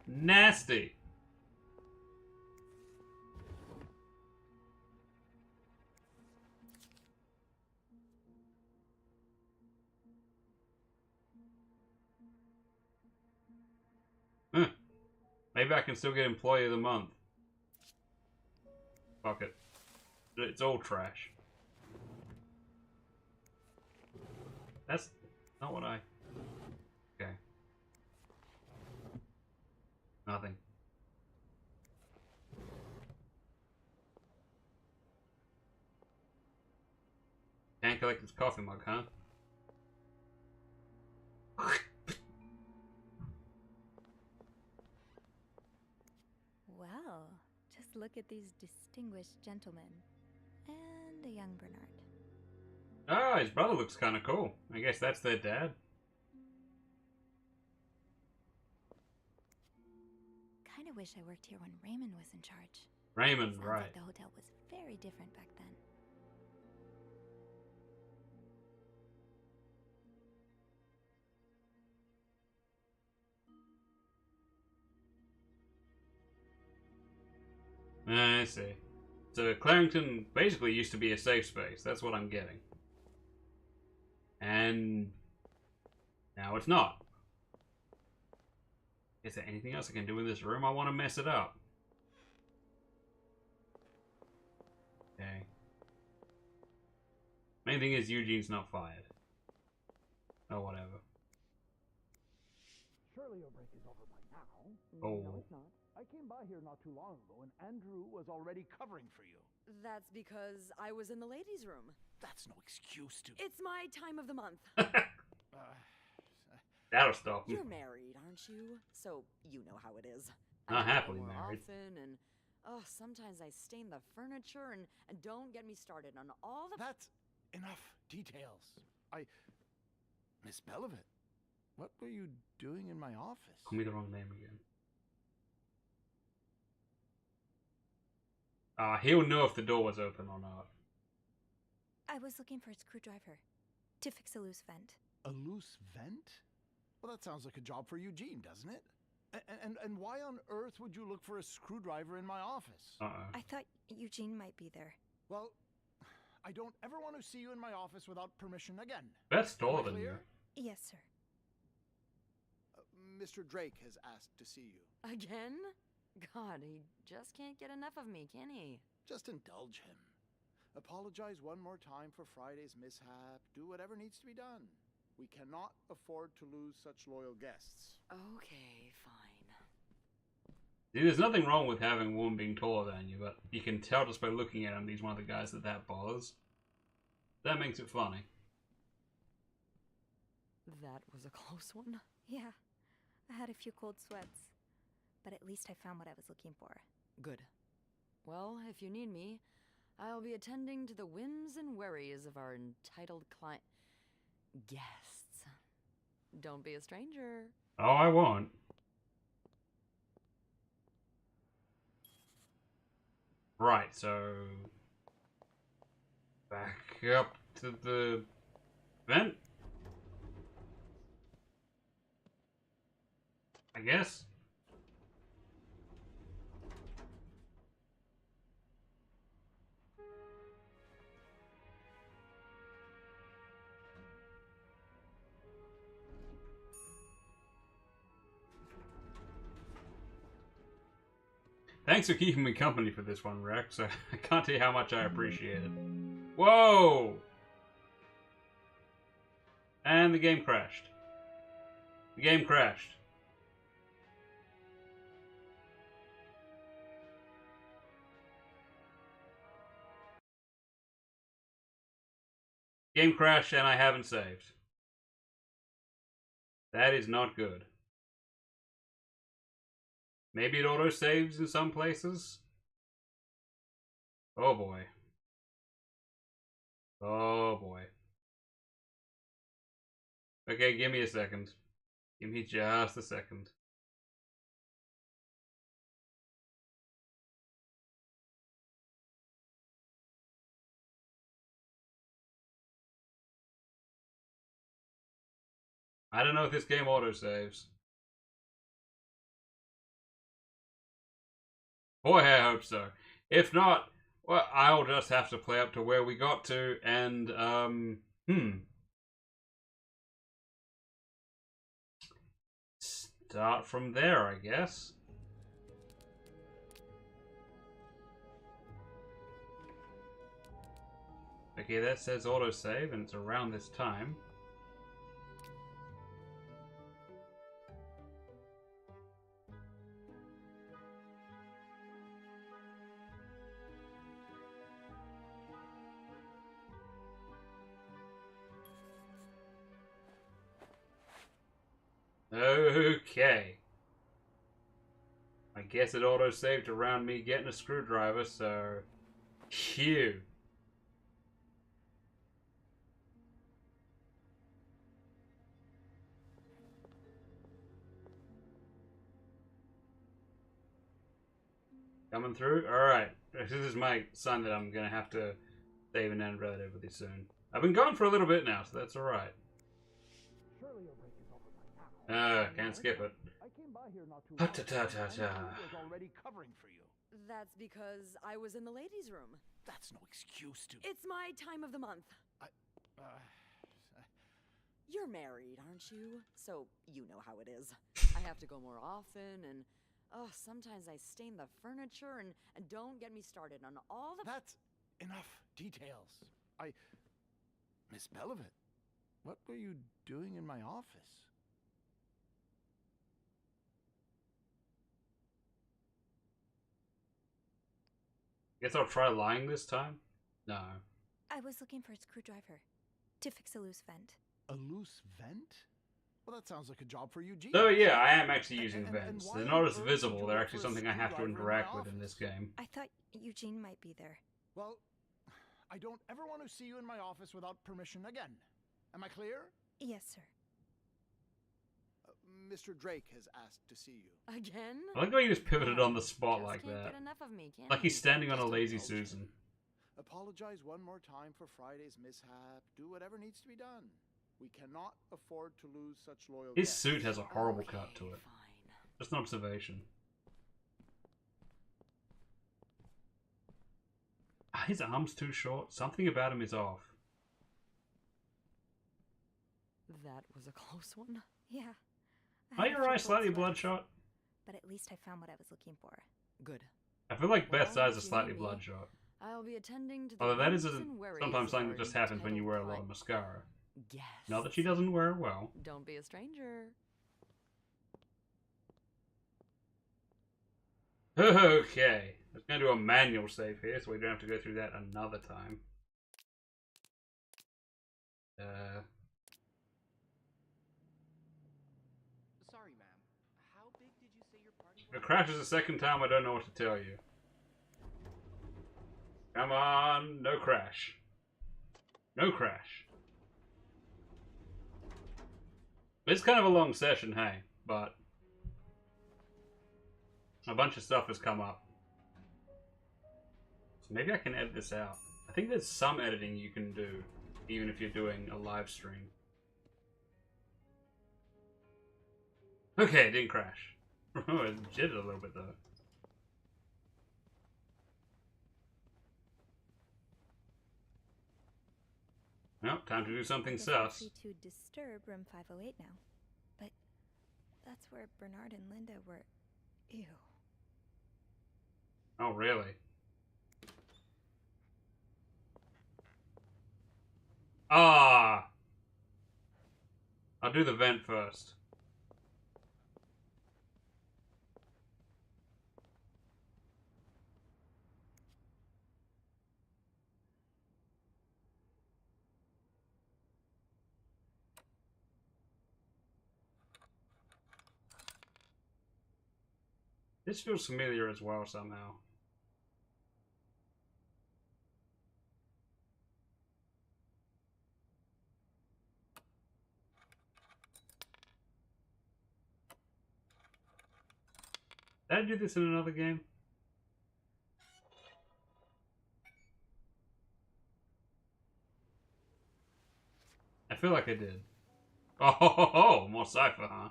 Nasty. Maybe I can still get Employee of the Month. Fuck it. It's all trash. That's not what I... Okay. Nothing. Can't collect his coffee mug, huh? Well, just look at these distinguished gentlemen. And a young Bernard. Oh, his brother looks kind of cool. I guess that's their dad. Kinda wish I worked here when Raymond was in charge. Raymond, Sounds right. like the hotel was very different back then. I see. So Clarington basically used to be a safe space. That's what I'm getting. And now it's not. Is there anything else I can do in this room? I want to mess it up. Okay. Main thing is Eugene's not fired. Oh, whatever. Surely your break is over by now. Oh. No, it's not. I came by here not too long ago, and Andrew was already covering for you. That's because I was in the ladies' room. That's no excuse to... It's my time of the month. That'll stop him. You're married, aren't you? So you know how it is. Not I go happily more married. Often and sometimes I stain the furniture and don't get me started on all the... That's enough details. Miss Belivet, what were you doing in my office? Call me the wrong name again. He'll know if the door was open or not. I was looking for a screwdriver to fix a loose vent. A loose vent? Well, that sounds like a job for Eugene, doesn't it? And why on earth would you look for a screwdriver in my office? I thought Eugene might be there. Well, I don't ever want to see you in my office without permission again. That's taller than you. Yes, sir. Mr. Drake has asked to see you. Again? God, he just can't get enough of me, can he? Just indulge him. Apologize one more time for Friday's mishap. Do whatever needs to be done. We cannot afford to lose such loyal guests. Okay, fine. See, there's nothing wrong with having a woman being taller than you, but you can tell just by looking at him he's one of the guys that bothers. That makes it funny. That was a close one. Yeah, I had a few cold sweats, but at least I found what I was looking for. Good. Well, if you need me, I'll be attending to the whims and worries of our entitled client guests. Don't be a stranger. Oh, I won't. Right, so back up to the vent, I guess. Thanks for keeping me company for this one, Rex. I can't tell you how much I appreciate it. Whoa! And the game crashed. The game crashed. Game crashed and I haven't saved. That is not good. Maybe it auto-saves in some places? Oh boy. Oh boy. Okay, give me a second. Give me just a second. I don't know if this game auto-saves. Boy, I hope so. If not, well, I'll just have to play up to where we got to and, start from there, I guess. Okay, that says autosave, and it's around this time. Okay. I guess it auto-saved around me getting a screwdriver, so... Phew. Coming through? Alright. This is my son that I'm gonna have to save and end relatively soon. I've been gone for a little bit now, so that's alright. Can't skip it. Already covering for you. That's because I was in the ladies' room. That's no excuse to... It's my time of the month. You're married, aren't you? So you know how it is. I have to go more often, and sometimes I stain the furniture, and don't get me started on all the... That's enough details. Miss Bellevit, what were you doing in my office? Guess I'll try lying this time? No. I was looking for a screwdriver to fix a loose vent. A loose vent? Well, that sounds like a job for Eugene. So yeah, I am actually using vents. They're not as visible, they're actually something I have to interact with in this game. I thought Eugene might be there. Well, I don't ever want to see you in my office without permission again. Am I clear? Yes, sir. Mr. Drake has asked to see you. Again? I like how you just pivoted on the spot like Can't that. get enough of me, can Like he's he? standing on a lazy Susan. Apologize one more time for Friday's mishap. Do whatever needs to be done. We cannot afford to lose such loyal His guests. suit has a horrible cut to it. Fine. Just an observation. His arm's too short. Something about him is off. That was a close one. Yeah. Are your eyes slightly bloodshot? But at least I found what I was looking for. Good. I feel like Beth's Well, eyes are slightly Jamie, bloodshot. I'll be attending to the Although that is hopes and worries sometimes something of that just our happens when you wear a lot entitled of mascara. Yes. Not that she doesn't wear it well. Don't be a stranger. Okay. Let's go do a manual save here so we don't have to go through that another time. Sorry, ma'am. How big did you say your party If it crashes a second time, I don't know what to tell you. Come on, no crash. No crash. It's kind of a long session, hey, but a bunch of stuff has come up. So maybe I can edit this out. I think there's some editing you can do, even if you're doing a live stream. Okay, it didn't crash. Oh, it jittered a little bit though. Well, time to do something sus. Free to disturb room 508 now. But that's where Bernard and Linda were. Ew. Oh, really? Ah! I'll do the vent first. This feels familiar as well somehow. Did I do this in another game? I feel like I did. Oh, more cipher, huh?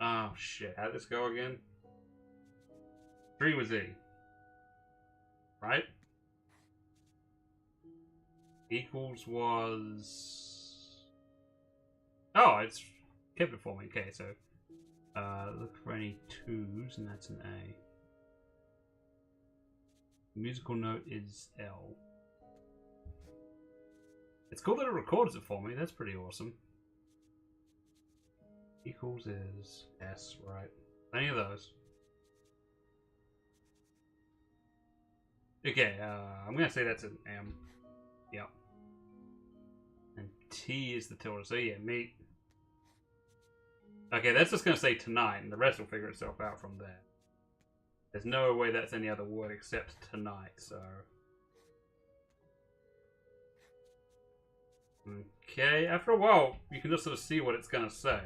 Oh shit, how'd this go again? 3 was E. Right? Equals was... Oh, it's kept it for me. Okay, so look for any 2s, and that's an A. Musical note is L. It's cool that it records it for me. That's pretty awesome. Equals is S, right? Any of those. Okay, I'm gonna say that's an M. Yep. And T is the tilde. So yeah, meet. Okay, that's just gonna say tonight, and the rest will figure itself out from there. There's no way that's any other word except tonight, so. Okay, after a while, you can just sort of see what it's gonna say.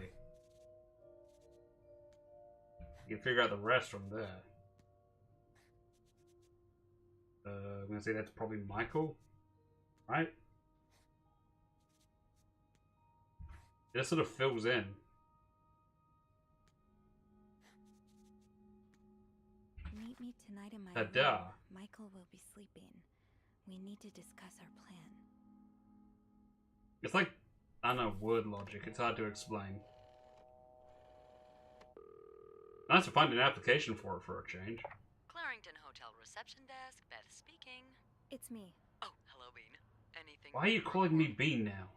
You can figure out the rest from there. I'm gonna say that's probably Michael, right? It just sort of fills in. Meet me tonight in my Ta-da. room. Michael will be sleeping. We need to discuss our plan. It's like, I don't know, word logic. It's hard to explain. Nice to find an application for it for a change. Clarrington Hotel reception desk, Beth speaking. It's me. Oh, hello, Bean. Anything? Why are you calling me Bean now?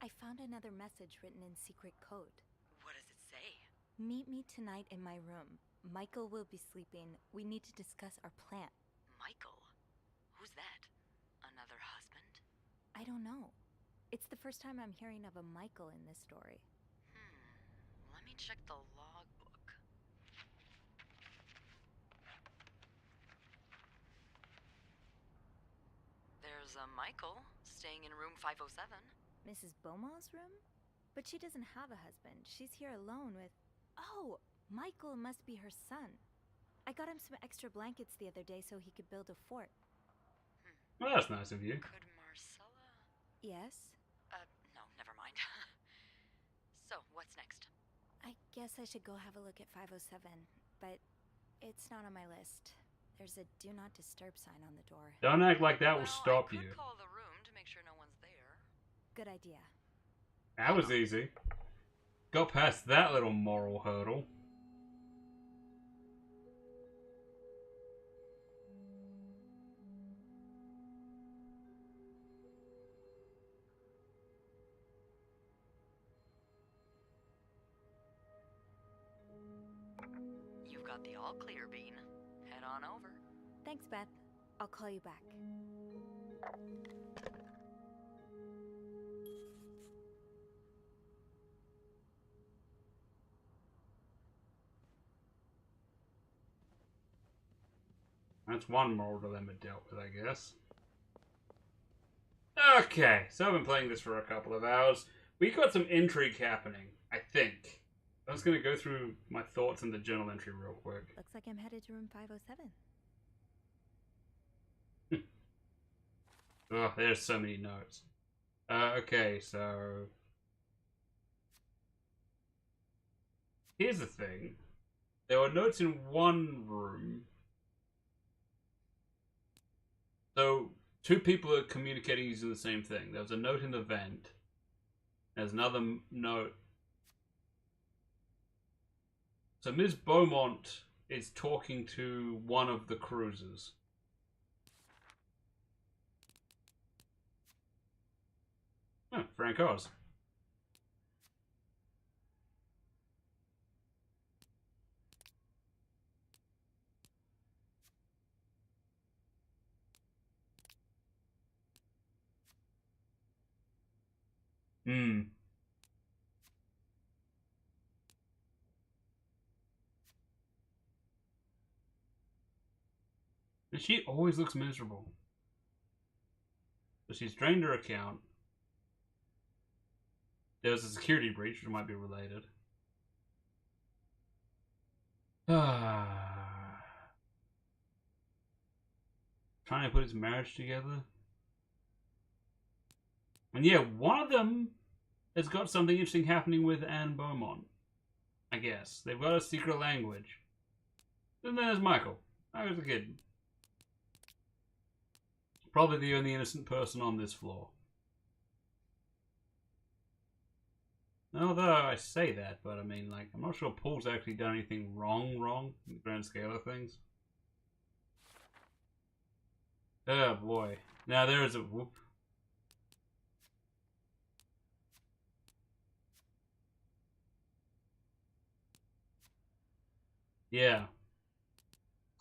I found another message written in secret code. What does it say? Meet me tonight in my room. Michael will be sleeping. We need to discuss our plan. Michael? Who's that? Another husband? I don't know. It's the first time I'm hearing of a Michael in this story. Let me check the logbook. There's a Michael staying in room 507. Mrs. Beaumont's room? But she doesn't have a husband. She's here alone with... Oh, Michael must be her son. I got him some extra blankets the other day so he could build a fort. Well, that's nice of you. Could Marcella? Yes? No, never mind. So, what's next? I guess I should go have a look at 507, but it's not on my list. There's a do not disturb sign on the door. Don't act like that will stop you. I could call the room to make sure no one's there. Good idea. That was easy. Got past that little moral hurdle. You've got the all clear, Bean. Head on over. Thanks, Beth. I'll call you back. That's one moral dilemma dealt with, I guess. Okay, so I've been playing this for a couple of hours. We got some intrigue happening, I think. I was going to go through my thoughts in the journal entry real quick. Looks like I'm headed to room 507. Oh, there's so many notes. Okay, so... Here's the thing. There were notes in one room. So, two people are communicating using the same thing. There was a note in the vent. There's another note. So Ms. Beaumont is talking to one of the cruisers. Oh, Frank Oz. Hmm. And she always looks miserable. So she's drained her account. There was a security breach, which might be related. Trying to put his marriage together. And yeah, one of them has got something interesting happening with Anne Beaumont. I guess. They've got a secret language. And then there's Michael. I was a kid. Probably the only innocent person on this floor. Although I say that, but I mean, like, I'm not sure Paul's actually done anything wrong in the grand scale of things. Oh boy. Now there is a whoop. Yeah.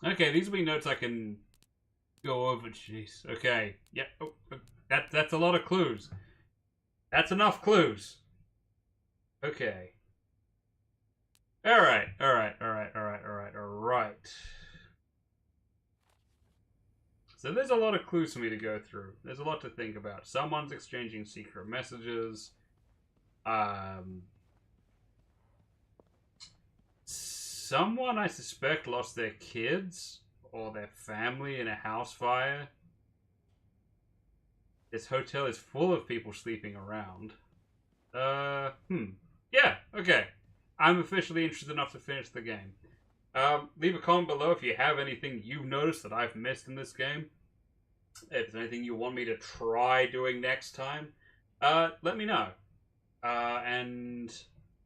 Okay, these will be notes I can go over. Jeez. Okay. Yeah. Oh, that's a lot of clues. That's enough clues. Okay. Alright. So there's a lot of clues for me to go through. There's a lot to think about. Someone's exchanging secret messages. Someone, I suspect, lost their kids or their family in a house fire. This hotel is full of people sleeping around. Yeah, okay. I'm officially interested enough to finish the game. Leave a comment below if you have anything you've noticed that I've missed in this game. If there's anything you want me to try doing next time, let me know. And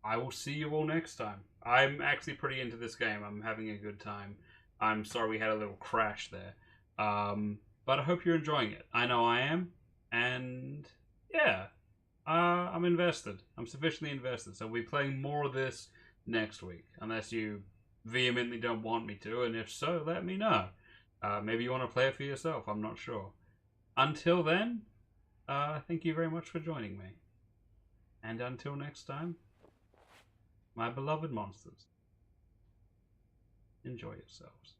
I will see you all next time. I'm actually pretty into this game. I'm having a good time. I'm sorry we had a little crash there. But I hope you're enjoying it. I know I am. And yeah, I'm invested. I'm sufficiently invested. So we'll be playing more of this next week. Unless you vehemently don't want me to. And if so, let me know. Maybe you want to play it for yourself. I'm not sure. Until then, thank you very much for joining me. And until next time, my beloved monsters, enjoy yourselves.